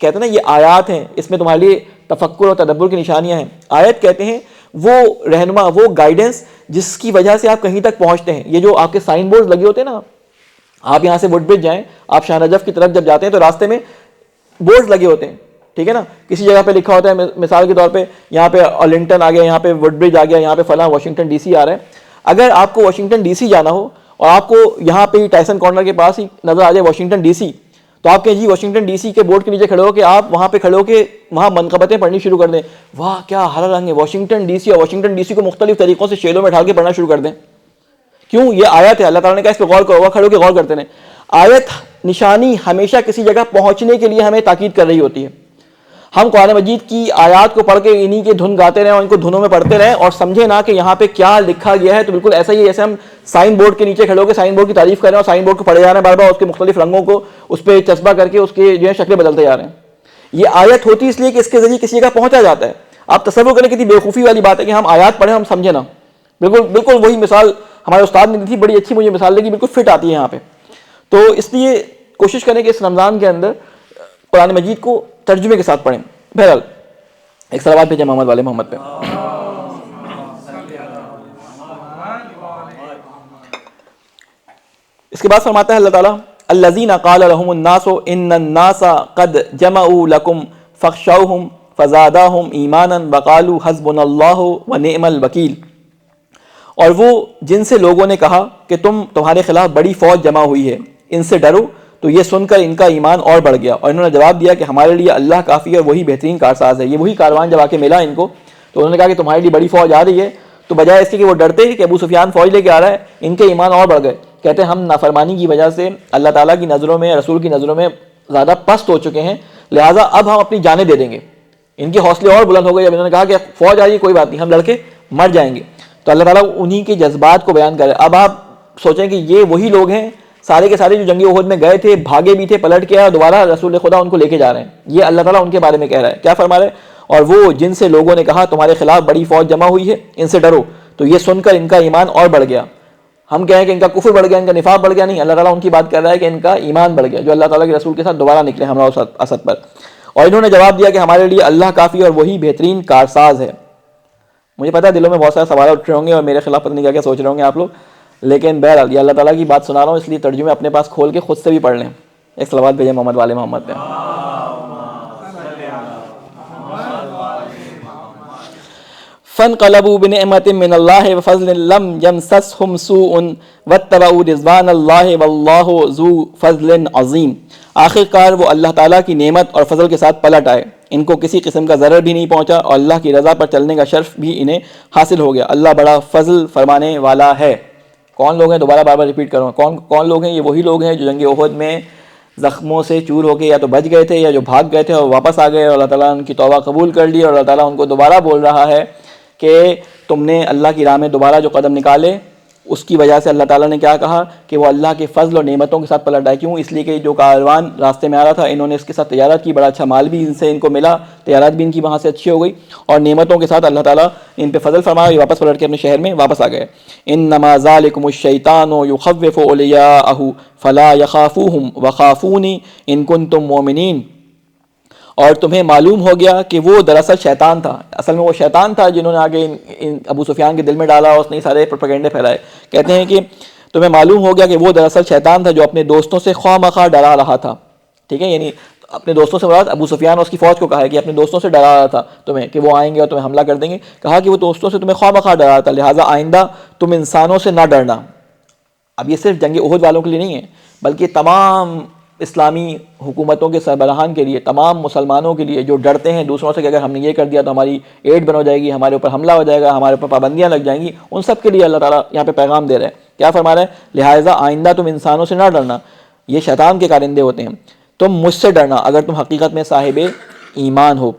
کہتے ہیں نا یہ آیات ہیں، اس میں تمہارے لیے تفکر اور تدبر کی نشانیاں ہیں. آیت کہتے ہیں وہ رہنما، وہ گائیڈنس جس کی وجہ سے آپ کہیں تک پہنچتے ہیں. یہ جو آپ کے سائن بورڈ لگے ہوتے ہیں نا، آپ یہاں سے ووڈ برج جائیں، آپ شاہ نجف کی طرف جب جاتے ہیں تو راستے میں بورڈ لگے ہوتے ہیں، ٹھیک ہے نا، کسی جگہ پہ لکھا ہوتا ہے مثال کے طور پہ یہاں پہ آرلنگٹن آ گیا، یہاں پہ ووڈ برج آ گیا، یہاں پہ فلاں واشنگٹن ڈی سی آ رہا ہے. اگر آپ کو واشنگٹن ڈی سی جانا ہو اور آپ کو یہاں پہ ٹائسن کارنر کے پاس ہی نظر آ جائے واشنگٹن ڈی سی، تو آپ کہیں جی واشنگٹن ڈی سی کے بورڈ کے نیچے کھڑے ہو کہ آپ وہاں پہ کھڑے ہو کے وہاں منقبتیں پڑھنی شروع کر دیں. واہ کیا ہرا رنگ ہے، واشنگٹن ڈی سی، اور واشنگٹن ڈی سی کو مختلف طریقوں سے شیلوں میں ڈھال کے پڑھنا شروع کر دیں. کیوں؟ یہ آیت ہے، اللہ تعالیٰ نے کہا اس پہ غور کرو، کھڑے ہو کے غور کرتے رہیں. آیت نشانی ہمیشہ کسی جگہ پہنچنے کے لیے ہمیں تاکید کر رہی ہوتی ہے. ہم قرآن مجید کی آیات کو پڑھ کے انہی کے دھن گاتے رہیں اور ان کو دھنوں میں پڑھتے رہیں اور سمجھے نہ کہ یہاں پہ کیا لکھا گیا ہے. تو بالکل ایسا ہی ہے جیسے ہم سائن بورڈ کے نیچے کھڑے ہو کے سائن بورڈ کی تعریف کر رہے ہیں اور سائن بورڈ کو پڑھے جا رہے ہیں بار بار، اس کے مختلف رنگوں کو اس پہ چسپاں کر کے اس کے جو ہے شکلیں بدلتے جا رہے ہیں. یہ آیت ہوتی اس لیے کہ اس کے ذریعے کسی جگہ پہنچا جاتا ہے. آپ تصور کریں کتنی بےوقوفی والی بات ہے کہ ہم آیات پڑھیں ہم سمجھیں نا. بالکل وہی مثال ہمارے استاد نے دی تھی، بڑی اچھی مجھے مثال لگی، بالکل فٹ آتی ہے یہاں پہ. تو اس لیے کوشش کریں کہ اس رمضان کے اندر قرآن مجید کو ترجمے کے ساتھ پڑھیں. بہرحال ایک صلوات بھیجیں محمد والے محمد پہ. اس کے بعد فرماتا ہے اللہ تعالیٰ الذین قال لهم الناس ان الناس قد جمعوا لكم فاخشوهم فزادهم ایمانا وقالوا حسبنا اللہ ونعم الوکیل، اور وہ جن سے لوگوں نے کہا کہ تمہارے خلاف بڑی فوج جمع ہوئی ہے، ان سے ڈرو، تو یہ سن کر ان کا ایمان اور بڑھ گیا، اور انہوں نے جواب دیا کہ ہمارے لیے اللہ کافی ہے اور وہی بہترین کارساز ہے۔ یہ وہی کاروان جب آ کے ملا ان کو تو انہوں نے کہا کہ تمہارے لیے بڑی فوج آ رہی ہے، تو بجائے اس کے کہ وہ ڈرتے کہ ابو سفیان فوج لے کے آ رہا ہے، ان کے ایمان اور بڑھ گئے۔ کہتے ہیں ہم نافرمانی کی وجہ سے اللہ تعالیٰ کی نظروں میں، رسول کی نظروں میں زیادہ پست ہو چکے ہیں، لہٰذا اب ہم اپنی جانیں دے دیں گے۔ ان کے حوصلے اور بلند ہو گئے جب انہوں نے کہا کہ فوج آ رہی ہے، کوئی بات نہیں، ہم لڑکے مر جائیں گے۔ تو اللہ تعالیٰ انہی کے جذبات کو بیان کرے۔ اب آپ سوچیں کہ یہ وہی لوگ ہیں سارے کے سارے جو جنگ احد میں گئے تھے، بھاگے بھی تھے، پلٹ کے آئے، دوبارہ رسول خدا ان کو لے کے جا رہے ہیں۔ یہ اللہ تعالیٰ ان کے بارے میں کہہ رہا ہے، کیا فرما رہے ہیں؟ اور وہ جن سے لوگوں نے کہا تمہارے خلاف بڑی فوج جمع ہوئی ہے، ان سے ڈرو، تو یہ سن کر ان کا ایمان اور بڑھ گیا۔ ہم کہیں کہ ان کا کفر بڑھ گیا، ان کا نفاق بڑھ گیا، نہیں، اللہ تعالیٰ ان کی بات کر رہا ہے کہ ان کا ایمان بڑھ گیا، جو اللہ تعالیٰ کے رسول کے ساتھ دوبارہ نکلے حملہ اسد پر۔ اور انہوں نے جواب دیا کہ ہمارے لیے اللہ کافی اور وہی بہترین کارساز ہے۔ مجھے پتا ہے دلوں میں بہت سارے سوال اٹھ رہے ہوں گے اور میرے خلاف پتہ نہیں کیا کیا سوچ رہے ہوں گے آپ لوگ، لیکن بہرحال یہ اللہ تعالیٰ کی بات سنا رہا ہوں، اس لیے ترجمے اپنے پاس کھول کے خود سے بھی پڑھ لیں۔ ایک صلوات بھیجیں محمد والے محمد پہ۔ فانقلبوا بنعمت من اللہ وفضل لم یمسسہم سوء واتبعوا رضوان اللہ واللہ ذو فضل عظیم۔ آخر کار وہ اللہ تعالیٰ کی نعمت اور فضل کے ساتھ پلٹ آئے، ان کو کسی قسم کا ضرر بھی نہیں پہنچا اور اللہ کی رضا پر چلنے کا شرف بھی انہیں حاصل ہو گیا۔ اللہ بڑا فضل فرمانے والا ہے۔ کون لوگ ہیں؟ دوبارہ بار بار ریپیٹ کروں، کون لوگ ہیں؟ یہ وہی لوگ ہیں جو جنگ احد میں زخموں سے چور ہو کے یا تو بچ گئے تھے یا جو بھاگ گئے تھے اور واپس آ گئے، اور اللہ تعالیٰ ان کی توبہ قبول کر لی، اور اللہ تعالیٰ ان کو دوبارہ بول رہا ہے کہ تم نے اللہ کی راہ میں دوبارہ جو قدم نکالے، اس کی وجہ سے اللہ تعالیٰ نے کیا کہا کہ وہ اللہ کے فضل اور نعمتوں کے ساتھ پلٹ آئے۔ کیوں؟ اس لیے کہ جو کاروان راستے میں آ رہا تھا، انہوں نے اس کے ساتھ تجارت کی، بڑا اچھا مال بھی ان سے ان کو ملا، تجارت بھی ان کی وہاں سے اچھی ہو گئی، اور نعمتوں کے ساتھ اللہ تعالیٰ ان پہ فضل فرمایا، یہ واپس پلٹ کے اپنے شہر میں واپس آ گئے۔ انما ذالکم الشیطان یخوف اولیاءہ فلا یخافوہم وخافونی ان کنتم مؤمنین۔ اور تمہیں معلوم ہو گیا کہ وہ دراصل شیطان تھا، اصل میں وہ شیطان تھا جنہوں نے آگے ابو سفیان کے دل میں ڈالا اور اس نے سارے پروپیگنڈے پھیلائے۔ کہتے ہیں کہ تمہیں معلوم ہو گیا کہ وہ دراصل شیطان تھا جو اپنے دوستوں سے خواہ مخواہ ڈرا رہا تھا۔ ٹھیک ہے، یعنی اپنے دوستوں سے مراد ابو سفیان اور اس کی فوج کو کہا ہے کہ اپنے دوستوں سے ڈرا رہا تھا تمہیں کہ وہ آئیں گے اور تمہیں حملہ کر دیں گے۔ کہا کہ وہ دوستوں سے تمہیں خواہ مخواہ ڈرا رہا تھا، لہٰذا آئندہ تم انسانوں سے نہ ڈرنا۔ اب یہ صرف جنگ احد والوں کے لیے نہیں ہے، بلکہ تمام اسلامی حکومتوں کے سربراہان کے لیے، تمام مسلمانوں کے لیے جو ڈرتے ہیں دوسروں سے کہ اگر ہم نے یہ کر دیا تو ہماری ایڈ بن ہو جائے گی، ہمارے اوپر حملہ ہو جائے گا، ہمارے اوپر پابندیاں لگ جائیں گی، ان سب کے لیے اللہ تعالیٰ یہاں پہ پیغام دے رہے ہیں۔ کیا فرما رہے ہیں؟ لہٰذا آئندہ تم انسانوں سے نہ ڈرنا، یہ شیطان کے کارندے ہوتے ہیں، تم مجھ سے ڈرنا اگر تم حقیقت میں صاحب ایمان ہو۔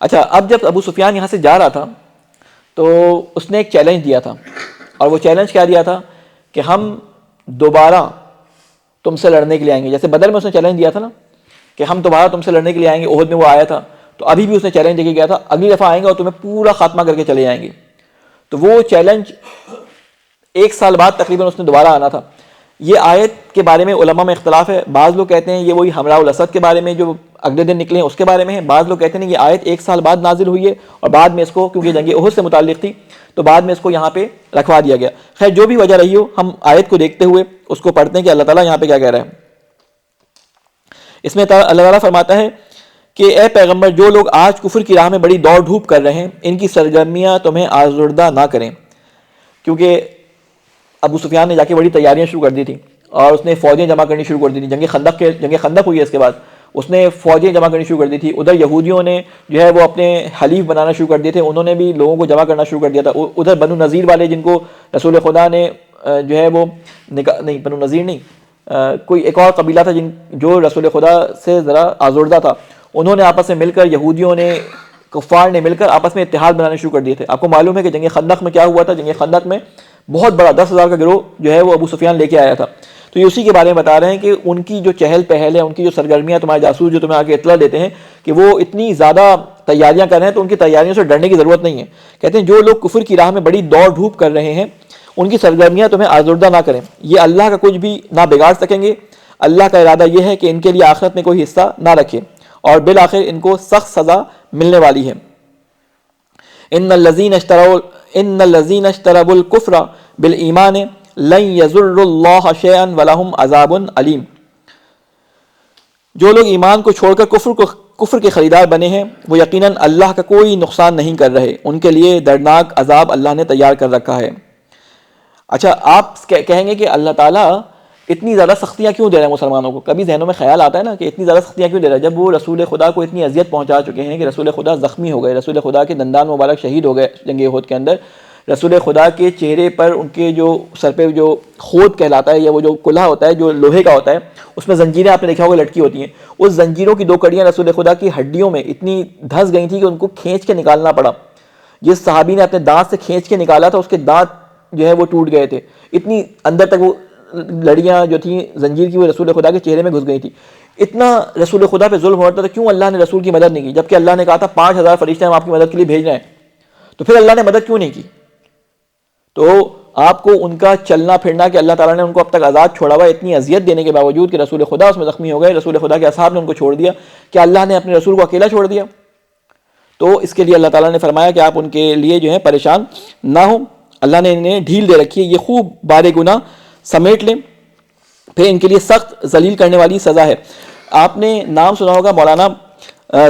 اچھا، اب جب ابو سفیان یہاں سے جا رہا تھا تو اس نے ایک چیلنج دیا تھا، اور وہ چیلنج کیا دیا تھا کہ ہم دوبارہ تم سے لڑنے کے لیے آئیں گے۔ جیسے بدر میں اس نے چیلنج دیا تھا نا کہ ہم دوبارہ تم سے لڑنے کے لیے آئیں گے، احد میں وہ آیا تھا، تو ابھی بھی اس نے چیلنج دے کے گیا تھا اگلی دفعہ آئیں گے اور تمہیں پورا خاتمہ کر کے چلے جائیں گے۔ تو وہ چیلنج 1 سال بعد تقریباً اس نے دوبارہ آنا تھا۔ یہ آیت کے بارے میں علماء میں اختلاف ہے، بعض لوگ کہتے ہیں یہ وہی حملہ الاسد کے بارے میں جو اگلے دن نکلے ہیں اس کے بارے میں ہے، بعض لوگ کہتے ہیں یہ آیت 1 سال بعد نازل ہوئی ہے اور بعد میں اس کو، کیونکہ جنگ احد سے متعلق تھی تو بعد میں اس کو یہاں پہ رکھوا دیا گیا۔ خیر جو بھی وجہ رہی ہو، ہم آیت کو دیکھتے ہوئے اس کو پڑھتے ہیں کہ اللہ تعالیٰ یہاں پہ کیا کہہ رہا ہے۔ اس میں اللہ تعالیٰ فرماتا ہے کہ اے پیغمبر، جو لوگ آج کفر کی راہ میں بڑی دوڑ دھوپ کر رہے ہیں، ان کی سرگرمیاں تمہیں آزردہ نہ کریں، کیونکہ ابو سفیان نے جا کے بڑی تیاریاں شروع کر دی تھی اور اس نے فوجیں جمع کرنی شروع کر دی تھی۔ جنگ خندق ہوئی ہے، اس کے بعد اس نے فوجیں جمع کرنی شروع کر دی تھی۔ ادھر یہودیوں نے جو ہے وہ اپنے حلیف بنانا شروع کر دیے تھے، انہوں نے بھی لوگوں کو جمع کرنا شروع کر دیا تھا۔ ادھر بنو نذیر والے جن کو رسول خدا نے جو ہے وہ نہیں، بنو نذیر نہیں، کوئی ایک اور قبیلہ تھا جو رسول خدا سے ذرا آزردہ تھا، انہوں نے آپس میں مل کر، یہودیوں نے، کفار نے مل کر آپس میں اتحاد بنانے شروع کر دیے تھے۔ آپ کو معلوم ہے کہ جنگ خندق میں کیا ہوا تھا؟ جنگ خندق میں بہت بڑا 10,000 کا گروہ جو ہے وہ ابو سفیان لے کے آیا تھا۔ تو یہ اسی کے بارے میں بتا رہے ہیں کہ ان کی جو چہل پہل ہے، ان کی جو سرگرمیاں، تمہارے جاسوس جو تمہیں آگے اطلاع دیتے ہیں کہ وہ اتنی زیادہ تیاریاں کر رہے ہیں، تو ان کی تیاریوں سے ڈرنے کی ضرورت نہیں ہے۔ کہتے ہیں جو لوگ کفر کی راہ میں بڑی دوڑ دھوپ کر رہے ہیں، ان کی سرگرمیاں تمہیں آزردہ نہ کریں، یہ اللہ کا کچھ بھی نہ بگاڑ سکیں گے۔ اللہ کا ارادہ یہ ہے کہ ان کے لیے آخرت میں کوئی حصہ نہ رکھے اور بالآخر ان کو سخت سزا ملنے والی ہے۔ ان الذین اشتروا الکفر بالایمان لن یضر اللہ شیئا ولہم عذاب علیم. جو لوگ ایمان کو چھوڑ کر کفر کے خریدار بنے ہیں وہ یقیناً اللہ کا کوئی نقصان نہیں کر رہے، ان کے لیے دردناک عذاب اللہ نے تیار کر رکھا ہے. اچھا، آپ کہیں گے کہ اللہ تعالیٰ اتنی زیادہ سختیاں کیوں دے رہے ہیں مسلمانوں کو؟ کبھی ذہنوں میں خیال آتا ہے نا کہ اتنی زیادہ سختیاں کیوں دے رہا ہے، جب وہ رسول خدا کو اتنی اذیت پہنچا چکے ہیں کہ رسول خدا زخمی ہو گئے، رسول خدا کے دندان مبارک شہید ہو گئے جنگ احد کے اندر، رسول خدا کے چہرے پر ان کے جو سر پہ جو خود کہلاتا ہے یا وہ جو کلہا ہوتا ہے جو لوہے کا ہوتا ہے، اس میں زنجیریں آپ نے دیکھا ہوگا لٹکی ہوتی ہیں، اس زنجیروں کی 2 کڑیاں رسول خدا کی ہڈیوں میں اتنی دھس گئی تھی کہ ان کو کھینچ کے نکالنا پڑا. جس صحابی نے اپنے دانت سے کھینچ کے نکالا تھا اس کے دانت جو ہے وہ ٹوٹ گئے تھے، اتنی اندر تک وہ لڑیاں جو تھیں زنجیر کی وہ رسول خدا کے چہرے میں گھس گئی تھی. اتنا رسول خدا پہ ظلم ہو رہا تھا، کیوں اللہ نے رسول کی مدد نہیں کی؟ جبکہ اللہ نے کہا تھا 5000 فرشتے ہم آپ کی مدد کے لیے بھیج رہے ہیں، تو پھر اللہ نے مدد کیوں نہیں کی؟ تو آپ کو ان کا چلنا پھرنا کہ اللہ تعالیٰ نے ان کو اب تک آزاد چھوڑا ہوا، اتنی اذیت دینے کے باوجود کہ رسول خدا اس میں زخمی ہو گئے، رسول خدا کے اصحاب نے ان کو چھوڑ دیا، کہ اللہ نے اپنے رسول کو اکیلا چھوڑ دیا؟ تو اس کے لیے اللہ تعالیٰ نے فرمایا کہ آپ ان کے لیے جو ہے پریشان نہ ہوں، اللہ نے انہیں ڈھیل دے رکھی ہے، یہ خوب بارے گناہ سمیٹ لیں، پھر ان کے لیے سخت ذلیل کرنے والی سزا ہے. آپ نے نام سنا ہوگا مولانا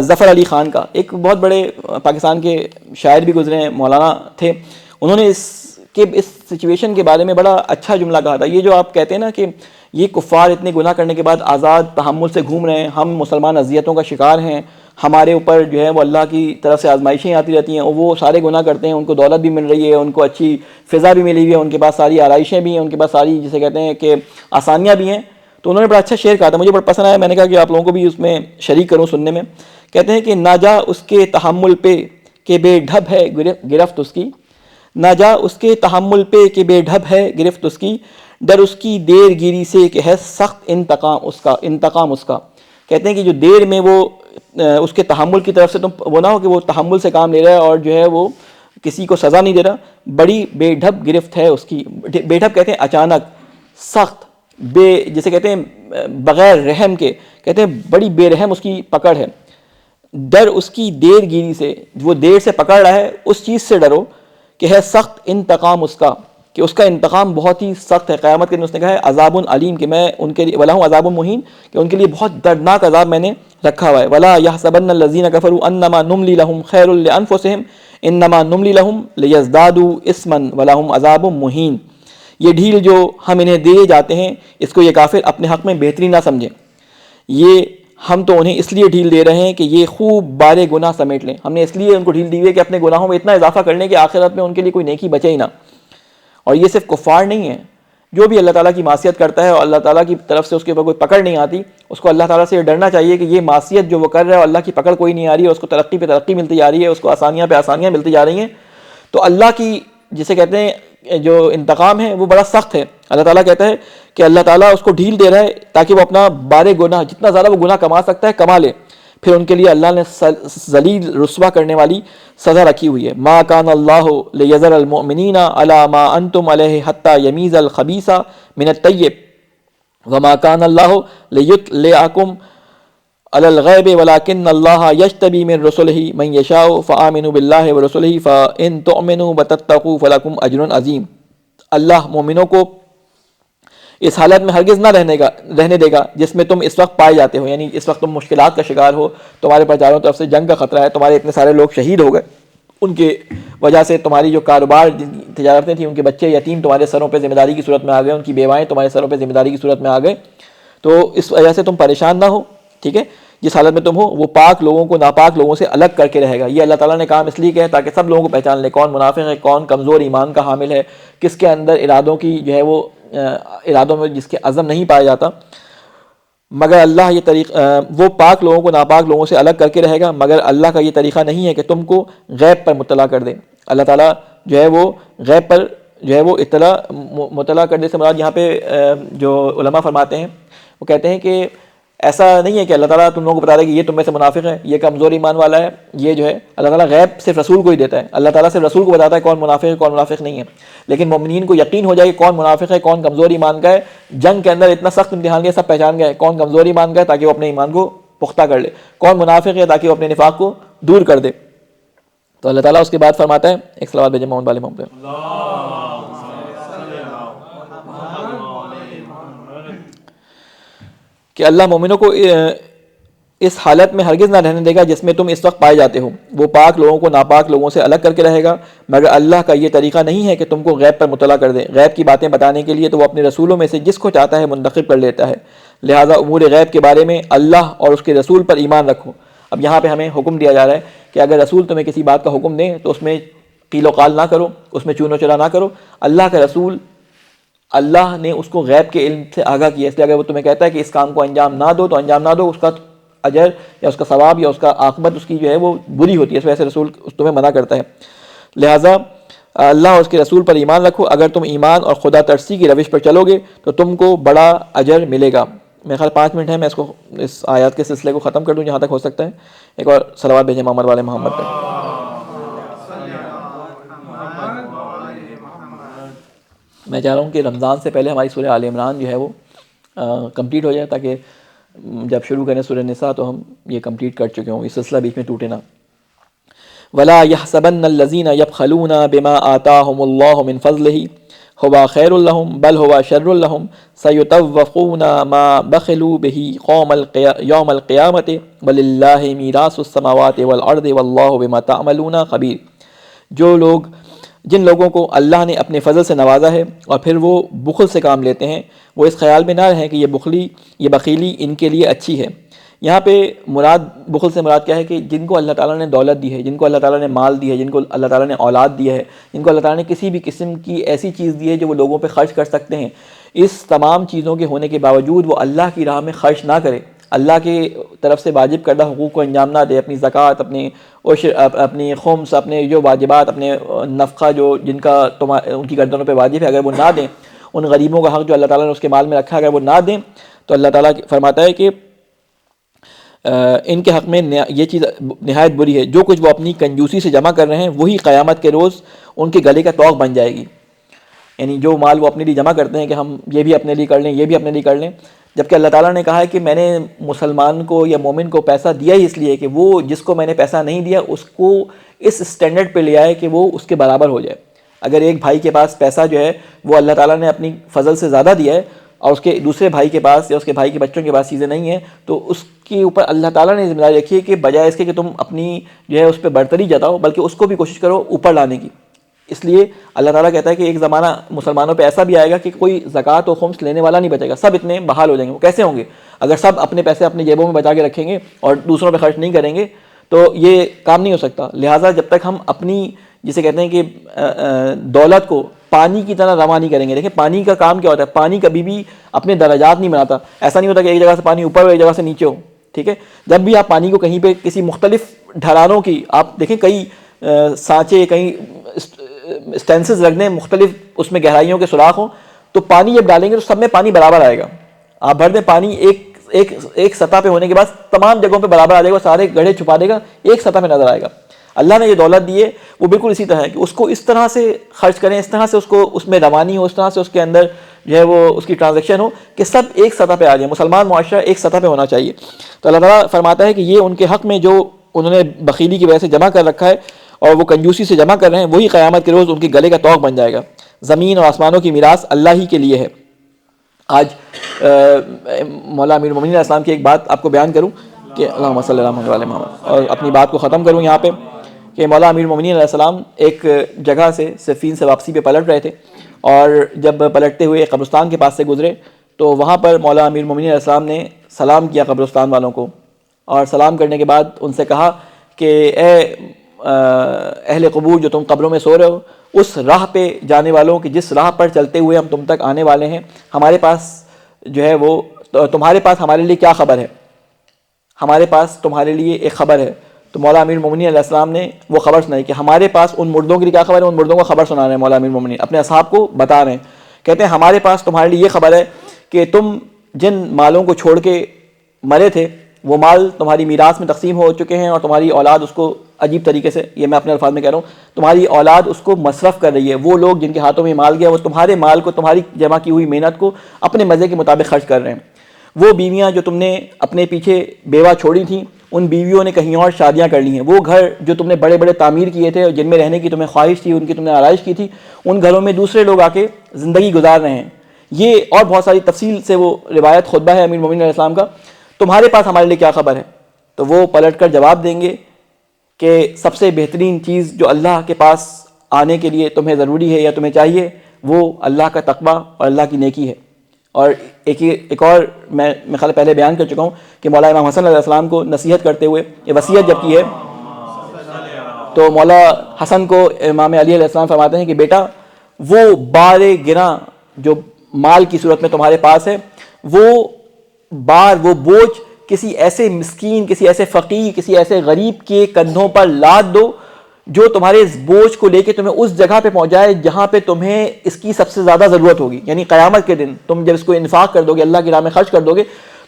ظفر علی خان کا، ایک بہت بڑے پاکستان کے شاعر بھی گزرے ہیں، مولانا تھے. انہوں نے اس سچویشن کے بارے میں بڑا اچھا جملہ کہا تھا. یہ جو آپ کہتے ہیں نا کہ یہ کفار اتنے گناہ کرنے کے بعد آزاد تحمل سے گھوم رہے ہیں، ہم مسلمان اذیتوں کا شکار ہیں، ہمارے اوپر جو ہے وہ اللہ کی طرف سے آزمائشیں آتی رہتی ہیں، اور وہ سارے گناہ کرتے ہیں، ان کو دولت بھی مل رہی ہے، ان کو اچھی فضا بھی ملی ہوئی ہے، ان کے پاس ساری آرائشیں بھی ہیں، ان کے پاس ساری جسے کہتے ہیں کہ آسانیاں بھی ہیں. تو انہوں نے بڑا اچھا شعر کہا تھا، مجھے بڑا پسند آیا، میں نے کہا کہ آپ لوگوں کو بھی اس میں شریک کروں سننے میں. کہتے ہیں کہ نہ جا اس کے تحمل پہ کہ بے ڈھب ہے گرفت اس کی، نہ جا اس کے تحمل پہ کہ بے ڈھب ہے گرفت اس کی، ڈر اس کی دیر گیری سے کہ ہے سخت انتقام اس کا. کہتے ہیں کہ جو دیر میں وہ اس کے تحمل کی طرف سے تم وہ نہ ہو کہ وہ تحمل سے کام لے رہا ہے اور جو ہے وہ کسی کو سزا نہیں دے رہا، بڑی بے ڈھب گرفت ہے اس کی. بے ڈھب کہتے ہیں اچانک، سخت، بے جسے کہتے ہیں بغیر رحم کے، کہتے ہیں بڑی بے رحم اس کی پکڑ ہے. ڈر اس کی دیر گیری سے، وہ دیر سے پکڑ رہا ہے اس چیز سے ڈرو کہ ہے سخت انتقام اس کا، کہ اس کا انتقام بہت ہی سخت ہے. قیامت کے دن اس نے کہا ہے عذاب علیم، کہ میں ان کے لیے وَلَهُمْ عَذَابٌ مُّهِینٌ، کہ ان کے لیے بہت دردناک عذاب میں نے رکھا ہوا ہے. وَلَا يَحْسَبَنَّ الَّذِينَ كَفَرُوا أَنَّمَا نُمْلِي لَهُمْ خَيْرٌ لِأَنفُسِهِمْ إِنَّمَا نُمْلِي لَهُمْ لِيَزْدَادُوا إِثْمًا وَلَهُمْ عَذَابٌ مُّهِینٌ. یہ ڈھیل جو ہم انہیں دیے جاتے ہیں اس کو یہ کافر اپنے حق میں بہتری نہ سمجھیں، یہ ہم تو انہیں اس لیے ڈھیل دے رہے ہیں کہ یہ خوب بارے گناہ سمیٹ لیں. ہم نے اس لیے ان کو ڈھیل دی ہے کہ اپنے گناہوں میں اتنا اضافہ کر لیں کہ آخرت میں ان کے لیے کوئی نیکی بچے ہی نہ. اور یہ صرف کفار نہیں ہیں، جو بھی اللہ تعالیٰ کی معصیت کرتا ہے اور اللہ تعالیٰ کی طرف سے اس کے اوپر کوئی پکڑ نہیں آتی، اس کو اللہ تعالیٰ سے یہ ڈرنا چاہیے کہ یہ معصیت جو وہ کر رہا ہے اور اللہ کی پکڑ کوئی نہیں آ رہی ہے، اس کو ترقی پہ ترقی ملتی جا رہی ہے، اس کو آسانیاں پہ آسانیاں ملتی جا رہی ہیں. تو اللہ کی جسے کہتے ہیں جو انتقام ہے وہ بڑا سخت ہے. اللہ تعالیٰ کہتا ہے کہ اللہ تعالیٰ اس کو ڈھیل دے رہا ہے تاکہ وہ اپنا بارے گناہ جتنا زیادہ وہ گناہ کما سکتا ہے کما لے، پھر ان کے لیے اللہ نے ذلیل رسوا کرنے والی سزا رکھی ہوئی ہے. ما کان اللہ لیذر المؤمنین علی ما انتم علیہ حتی یمیز الخبیث من الطیب وما کان اللہ لیطلعکم علی الغیب ولکن اللہ یجتبی من رسلہ من یشاء فآمنوا باللہ ورسلہ فإن تؤمنوا وتتقوا فلکم اجر عظیم. اللہ مومنوں کو اس حالت میں ہرگز نہ رہنے دے گا جس میں تم اس وقت پائے جاتے ہو، یعنی اس وقت تم مشکلات کا شکار ہو، تمہارے پر چاروں طرف سے جنگ کا خطرہ ہے، تمہارے اتنے سارے لوگ شہید ہو گئے، ان کے وجہ سے تمہاری جو کاروبار تجارتیں تھیں ان کے بچے یتیم تمہارے سروں پہ ذمہ داری کی صورت میں آ گئے، ان کی بیوائیں تمہارے سروں پہ ذمہ داری کی صورت میں آ گئے، تو اس وجہ سے تم پریشان نہ ہو. ٹھیک ہے، جس حالت میں تم ہو وہ پاک لوگوں کو ناپاک لوگوں سے الگ کر کے رہے گا. یہ اللہ تعالیٰ نے کام اس لیے کیا ہے تاکہ سب لوگوں کو پہچان لے کون منافق ہے، کون کمزور ایمان کا حامل ہے، کس کے اندر ارادوں کی جو ہے وہ ارادوں میں جس کے عزم نہیں پایا جاتا. مگر اللہ یہ طریقہ وہ پاک لوگوں کو ناپاک لوگوں سے الگ کر کے رہے گا، مگر اللہ کا یہ طریقہ نہیں ہے کہ تم کو غیب پر مطلع کر دے. اللہ تعالیٰ جو ہے وہ غیب پر جو ہے وہ مطلع کر دے سے مراد یہاں پہ جو علماء فرماتے ہیں وہ کہتے ہیں کہ ایسا نہیں ہے کہ اللہ تعالیٰ تم لوگوں کو بتا دے کہ یہ تم میں سے منافق ہے، یہ کمزور ایمان والا ہے. یہ جو ہے اللہ تعالیٰ غیب صرف رسول کو ہی دیتا ہے، اللہ تعالیٰ صرف رسول کو بتاتا ہے کون منافق ہے کون منافق نہیں ہے، لیکن مومنین کو یقین ہو جائے کہ کون منافق ہے کون کمزور ایمان کا ہے. جنگ کے اندر اتنا سخت امتحان لیا سب پہچان گئے کون کمزور ایمان کا ہے تاکہ وہ اپنے ایمان کو پختہ کر لے، کون منافق ہے تاکہ وہ اپنے نفاق کو دور کر دے. تو اللہ تعالیٰ اس کے بعد فرماتا ہے ایک صلوات بھیجیں محمد والے محمد کہ اللہ مومنوں کو اس حالت میں ہرگز نہ رہنے دے گا جس میں تم اس وقت پائے جاتے ہو۔ وہ پاک لوگوں کو ناپاک لوگوں سے الگ کر کے رہے گا، مگر اللہ کا یہ طریقہ نہیں ہے کہ تم کو غیب پر مطلع کر دے۔ غیب کی باتیں بتانے کے لیے تو وہ اپنے رسولوں میں سے جس کو چاہتا ہے منتخب کر لیتا ہے، لہٰذا امور غیب کے بارے میں اللہ اور اس کے رسول پر ایمان رکھو۔ اب یہاں پہ ہمیں حکم دیا جا رہا ہے کہ اگر رسول تمہیں کسی بات کا حکم دیں تو اس میں قیل و قال نہ کرو، اس میں چون و چرا نہ کرو۔ اللہ کا رسول، اللہ نے اس کو غیب کے علم سے آگاہ کیا، اس لیے اگر وہ تمہیں کہتا ہے کہ اس کام کو انجام نہ دو تو انجام نہ دو، اس کا اجر یا اس کا ثواب یا اس کا عاقبت اس کی جو ہے وہ بری ہوتی ہے، اس وجہ سے رسول تمہیں منع کرتا ہے۔ لہٰذا اللہ اور اس کے رسول پر ایمان رکھو، اگر تم ایمان اور خدا ترسی کی روش پر چلو گے تو تم کو بڑا اجر ملے گا۔ میرے خیال 5 منٹ ہے، میں اس آیات کے سلسلے کو ختم کر دوں جہاں تک ہو سکتا ہے۔ ایک اور صلوات بھیجیں محمد والے محمد پر۔ میں چاہ رہا ہوں کہ رمضان سے پہلے ہماری سورہ آل عمران جو ہے وہ کمپلیٹ ہو جائے، تاکہ جب شروع کریں سورہ نساء تو ہم یہ کمپلیٹ کر چکے ہوں، یہ سلسلہ بیچ میں ٹوٹے نہ۔ وَلَا يَحْسَبَنَّ الَّذِينَ يَبْخَلُونَ بِمَا آتَاهُمُ اللَّهُ مِنْ فَضْلِهِ هُوَ خَيْرٌ لَهُمْ بَلْ هُوَ شَرٌّ لَهُمْ سَيُطَوَّقُونَ مَا بَخِلُوا بِهِ يَوْمَ الْقِيَامَةِ وَلِلَّهِ مِيرَاثُ السَّمَاوَاتِ وَالْأَرْضِ وَاللَّهُ بِمَا تَعْمَلُونَ خَبِيرٌ۔ جن لوگوں کو اللہ نے اپنے فضل سے نوازا ہے اور پھر وہ بخل سے کام لیتے ہیں، وہ اس خیال میں نہ رہیں کہ یہ بخیلی ان کے لیے اچھی ہے۔ یہاں پہ بخل سے مراد کیا ہے کہ جن کو اللہ تعالیٰ نے دولت دی ہے، جن کو اللہ تعالیٰ نے مال دی ہے، جن کو اللہ تعالیٰ نے اولاد دی ہے، جن کو اللہ تعالیٰ نے کسی بھی قسم کی ایسی چیز دی ہے جو وہ لوگوں پہ خرچ کر سکتے ہیں، اس تمام چیزوں کے ہونے کے باوجود وہ اللہ کی راہ میں خرچ نہ کرے، اللہ کی طرف سے واجب کردہ حقوق کو انجام نہ دے، اپنی زکوٰۃ، اپنی خمس، اپنے جو واجبات، اپنے نفقہ جو جن کا ان کی گردنوں پہ واجب ہے، اگر وہ نہ دیں، ان غریبوں کا حق جو اللہ تعالیٰ نے اس کے مال میں رکھا ہے اگر وہ نہ دیں، تو اللہ تعالیٰ فرماتا ہے کہ ان کے حق میں یہ چیز نہایت بری ہے۔ جو کچھ وہ اپنی کنجوسی سے جمع کر رہے ہیں وہی قیامت کے روز ان کے گلے کا طوق بن جائے گی۔ یعنی جو مال وہ اپنے لیے جمع کرتے ہیں کہ ہم یہ بھی اپنے لیے کر لیں، یہ بھی اپنے لیے کر لیں، جبکہ اللہ تعالیٰ نے کہا ہے کہ میں نے مسلمان کو یا مومن کو پیسہ دیا ہی اس لیے کہ وہ جس کو میں نے پیسہ نہیں دیا اس کو اس سٹینڈرڈ پہ لے آئے کہ وہ اس کے برابر ہو جائے۔ اگر ایک بھائی کے پاس پیسہ جو ہے وہ اللہ تعالیٰ نے اپنی فضل سے زیادہ دیا ہے اور اس کے دوسرے بھائی کے پاس یا اس کے بھائی کے بچوں کے پاس چیزیں نہیں ہیں، تو اس کے اوپر اللہ تعالیٰ نے ذمہ داری رکھی ہے کہ بجائے اس کے کہ تم اپنی جو ہے اس پہ برتری جتاؤ، بلکہ اس کو بھی کوشش کرو اوپر لانے کی۔ اس لیے اللہ تعالیٰ کہتا ہے کہ ایک زمانہ مسلمانوں پہ ایسا بھی آئے گا کہ کوئی زکوٰۃ و خمس لینے والا نہیں بچے گا، سب اتنے بحال ہو جائیں گے۔ وہ کیسے ہوں گے؟ اگر سب اپنے پیسے اپنی جیبوں میں بچا کے رکھیں گے اور دوسروں پہ خرچ نہیں کریں گے تو یہ کام نہیں ہو سکتا۔ لہٰذا جب تک ہم اپنی جسے کہتے ہیں کہ دولت کو پانی کی طرح رواں نہیں کریں گے۔ دیکھیں پانی کا کام کیا ہوتا ہے، پانی کبھی بھی اپنے درجات نہیں بناتا، ایسا نہیں ہوتا کہ ایک جگہ سے پانی اوپر ہو ایک جگہ سے نیچے ہو، ٹھیک ہے؟ جب بھی آپ پانی کو کہیں پہ کسی مختلف ڈھلانوں کی، آپ دیکھیں کئی سانچے، کئی اسٹینسز رکھ دیں، مختلف اس میں گہرائیوں کے سوراخ ہوں، تو پانی جب ڈالیں گے تو سب میں پانی برابر آئے گا۔ آپ بھر دیں پانی ایک سطح پہ ہونے کے بعد تمام جگہوں پہ برابر آ جائے گا، سارے گڑھے چھپا دے گا، ایک سطح پہ نظر آئے گا۔ اللہ نے یہ دولت دی ہے وہ بالکل اسی طرح ہے کہ اس کو اس طرح سے خرچ کریں، اس طرح سے اس میں روانی ہو، اس طرح سے اس کے اندر جو ہے وہ اس کی ٹرانزیکشن ہو کہ سب ایک سطح پہ آ جائیں۔ مسلمان معاشرہ ایک سطح پہ ہونا چاہیے۔ تو اللہ تعالیٰ فرماتا ہے کہ یہ ان کے حق میں جو انہوں نے بخیلی کی وجہ سے جمع کر رکھا ہے اور وہ کنجوسی سے جمع کر رہے ہیں، وہی قیامت کے روز ان کے گلے کا طوق بن جائے گا۔ زمین اور آسمانوں کی میراث اللہ ہی کے لیے ہے۔ آج مولا امیر المومنین علیہ السلام کی ایک بات آپ کو بیان کروں کہ اللہم صلی اللہ علیہ محمد، اور اپنی بات کو ختم کروں یہاں پہ کہ مولا امیر المومنین علیہ السلام ایک جگہ سے صفین سے واپسی پہ پلٹ رہے تھے، اور جب پلٹتے ہوئے قبرستان کے پاس سے گزرے تو وہاں پر مولا امیر المومنین علیہ السلام نے سلام کیا قبرستان والوں کو، اور سلام کرنے کے بعد ان سے کہا کہ اے اہل قبور جو تم قبروں میں سو رہے ہو، اس راہ پہ جانے والوں کہ جس راہ پر چلتے ہوئے ہم تم تک آنے والے ہیں، ہمارے پاس جو ہے وہ تمہارے پاس ہمارے لیے کیا خبر ہے؟ ہمارے پاس تمہارے لیے ایک خبر ہے۔ تو مولا امیر المومنین علیہ السلام نے وہ خبر سنائی کہ ہمارے پاس ان مردوں کے لیے کیا خبر ہے، ان مردوں کو خبر سنا رہے ہیں مولا امیر المومنین، اپنے اصحاب کو بتا رہے ہیں، کہتے ہیں ہمارے پاس تمہارے لیے یہ خبر ہے کہ تم جن مالوں کو چھوڑ کے مرے تھے وہ مال تمہاری میراث میں تقسیم ہو چکے ہیں، اور تمہاری اولاد اس کو عجیب طریقے سے، یہ میں اپنے الفاظ میں کہہ رہا ہوں، تمہاری اولاد اس کو مصرف کر رہی ہے۔ وہ لوگ جن کے ہاتھوں میں مال گیا وہ تمہارے مال کو، تمہاری جمع کی ہوئی محنت کو اپنے مزے کے مطابق خرچ کر رہے ہیں۔ وہ بیویاں جو تم نے اپنے پیچھے بیوہ چھوڑی تھیں، ان بیویوں نے کہیں اور شادیاں کر لی ہیں۔ وہ گھر جو تم نے بڑے بڑے تعمیر کیے تھے اور جن میں رہنے کی تمہیں خواہش تھی، ان کی تم نے آرائش کی تھی، ان گھروں میں دوسرے لوگ آ کے زندگی گزار رہے ہیں۔ یہ اور بہت ساری تفصیل سے وہ روایت خطبہ ہے امیر المومنین علیہ السلام کا، تمہارے پاس ہمارے لیے کیا خبر ہے؟ تو وہ پلٹ کر جواب دیں گے کہ سب سے بہترین چیز جو اللہ کے پاس آنے کے لیے تمہیں ضروری ہے یا تمہیں چاہیے وہ اللہ کا تقویٰ اور اللہ کی نیکی ہے۔ اور ایک اور میں خیال پہلے بیان کر چکا ہوں کہ مولا امام حسن علیہ السلام کو نصیحت کرتے ہوئے یہ وصیت جب کی ہے تو مولا حسن کو امام علی علیہ السلام فرماتے ہیں کہ بیٹا وہ بار گراں جو مال کی صورت میں تمہارے پاس ہے وہ بوجھ کسی ایسے مسکین، کسی ایسے فقیر، کسی ایسے غریب کے کندھوں پر لاد دو جو تمہارے اس بوجھ کو لے کے تمہیں اس جگہ پہ پہنچائے جہاں پہ تمہیں اس کی سب سے زیادہ ضرورت ہوگی، یعنی قیامت کے دن تم جب اس کو انفاق کر دو گے، اللہ کی راہ میں خرچ کر دو گے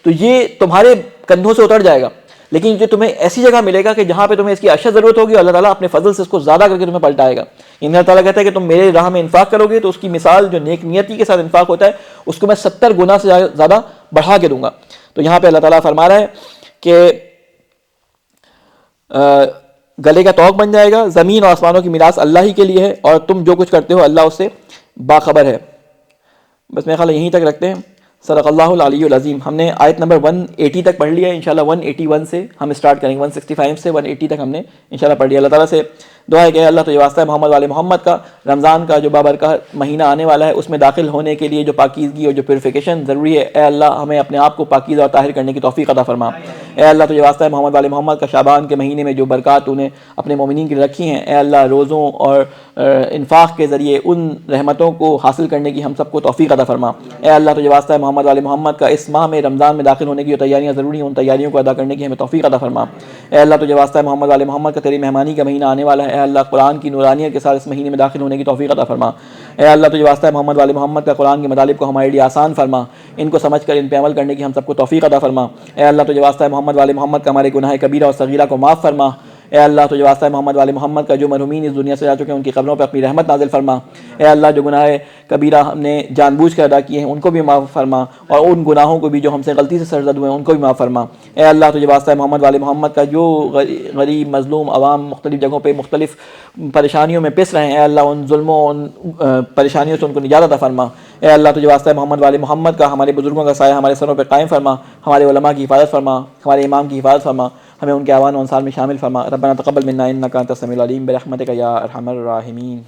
تو یہ تمہارے کندھوں سے اتر جائے گا، لیکن جو تمہیں ایسی جگہ ملے گا کہ جہاں پہ تمہیں اس کی اشد ضرورت ہوگی، اللہ تعالیٰ اپنے فضل سے اس کو زیادہ کر کے تمہیں پلٹائے گا۔ اللہ تعالیٰ کہتا ہے کہ تم میرے راہ میں انفاق کرو گے تو اس کی مثال جو نیک نیتی کے ساتھ انفاق ہوتا ہے اس کو میں 70 گنا سے زیادہ بڑھا کے دوں گا۔ تو یہاں پہ اللہ تعالیٰ فرما رہا ہے کہ گلے کا توق بن جائے گا، زمین اور آسمانوں کی میراث اللہ ہی کے لیے ہے اور تم جو کچھ کرتے ہو اللہ اس سے باخبر ہے۔ بس میرا خیال یہیں تک رکھتے ہیں۔ صدق اللہ العلی العظیم۔ ہم نے آیت نمبر 180 تک پڑھ لیا ہے، انشاءاللہ 181 سے ہم اسٹارٹ کریں گے، 165 سے 180 تک ہم نے انشاءاللہ پڑھ لیا۔ اللہ تعالیٰ سے دعا ہے کہ اللہ تو یہ واسطہ ہے محمد والے محمد کا، رمضان کا جو بابرکت مہینہ آنے والا ہے اس میں داخل ہونے کے لیے جو پاکیزگی اور جو پیوریفیکیشن ضروری ہے، اے اللہ ہمیں اپنے آپ کو پاکیزہ اور طاہر کرنے کی توفیق عطا فرما۔ اے اللہ تو یہ واسطہ ہے محمد والے محمد کا، شعبان کے مہینے میں جو برکات تو نے اپنے مومنین کے لیے رکھی ہیں، اے اللہ روزوں اور انفاق کے ذریعے ان رحمتوں کو حاصل کرنے کی ہم سب کو توفیق عطا فرما۔ اے اللہ تو یہ واسطہ ہے محمد والے محمد کا، اس ماہ میں رمضان میں داخل ہونے کی جو تیاریاں ضروری ہیں ان تیاریوں کو ادا کرنے کی ہمیں توفیق عطا فرما۔ اے اللہ تجھے واسطہ ہے محمد والے محمد کا، تیری مہمانی کا مہینہ آنے والا ہے، اے اللہ قرآن کی نورانیت کے ساتھ اس مہینے میں داخل ہونے کی توفیق عطا فرما۔ اے اللہ تجھے واسطہ ہے محمد والے محمد کا، قرآن کے مطالب کو ہمارے لیے آسان فرما، ان کو سمجھ کر ان پہ عمل کرنے کی ہم سب کو توفیق عطا فرما۔ اے اللہ تجھے واسطہ ہے محمد والے محمد کا، ہمارے گناہ کبیرہ اور صغیرہ کو معاف فرما۔ اے اللہ تجھے واسطہ ہے محمد والے محمد کا، جو مرحومین اس دنیا سے جا چکے ہیں ان کی قبروں پہ اپنی رحمت نازل فرما۔ اے اللہ جو گناہ کبیرہ ہم نے جان بوجھ کر ادا کیے ہیں ان کو بھی معاف فرما، اور ان گناہوں کو بھی جو ہم سے غلطی سے سرزد ہوئے ہیں ان کو بھی معاف فرما۔ اے اللہ تجھے واسطہ ہے محمد والے محمد کا، جو غریب مظلوم عوام مختلف جگہوں پہ مختلف پریشانیوں میں پس رہے ہیں، اے اللہ ان ظلموں ان پریشانیوں سے ان کو نجات عطا فرما۔ اے اللہ تجھے واسطہ ہے محمد والے محمد کا، ہمارے بزرگوں کا سایہ ہمارے سروں پہ قائم فرما، ہمارے علماء کی حفاظت فرما، ہمارے امام کی حفاظت فرما، ہمیں ان کے اعوان و انصار میں شامل فرما۔ ربنا تقبل منا انک انت السمیع العلیم برحمتک یا ارحم الراحمین۔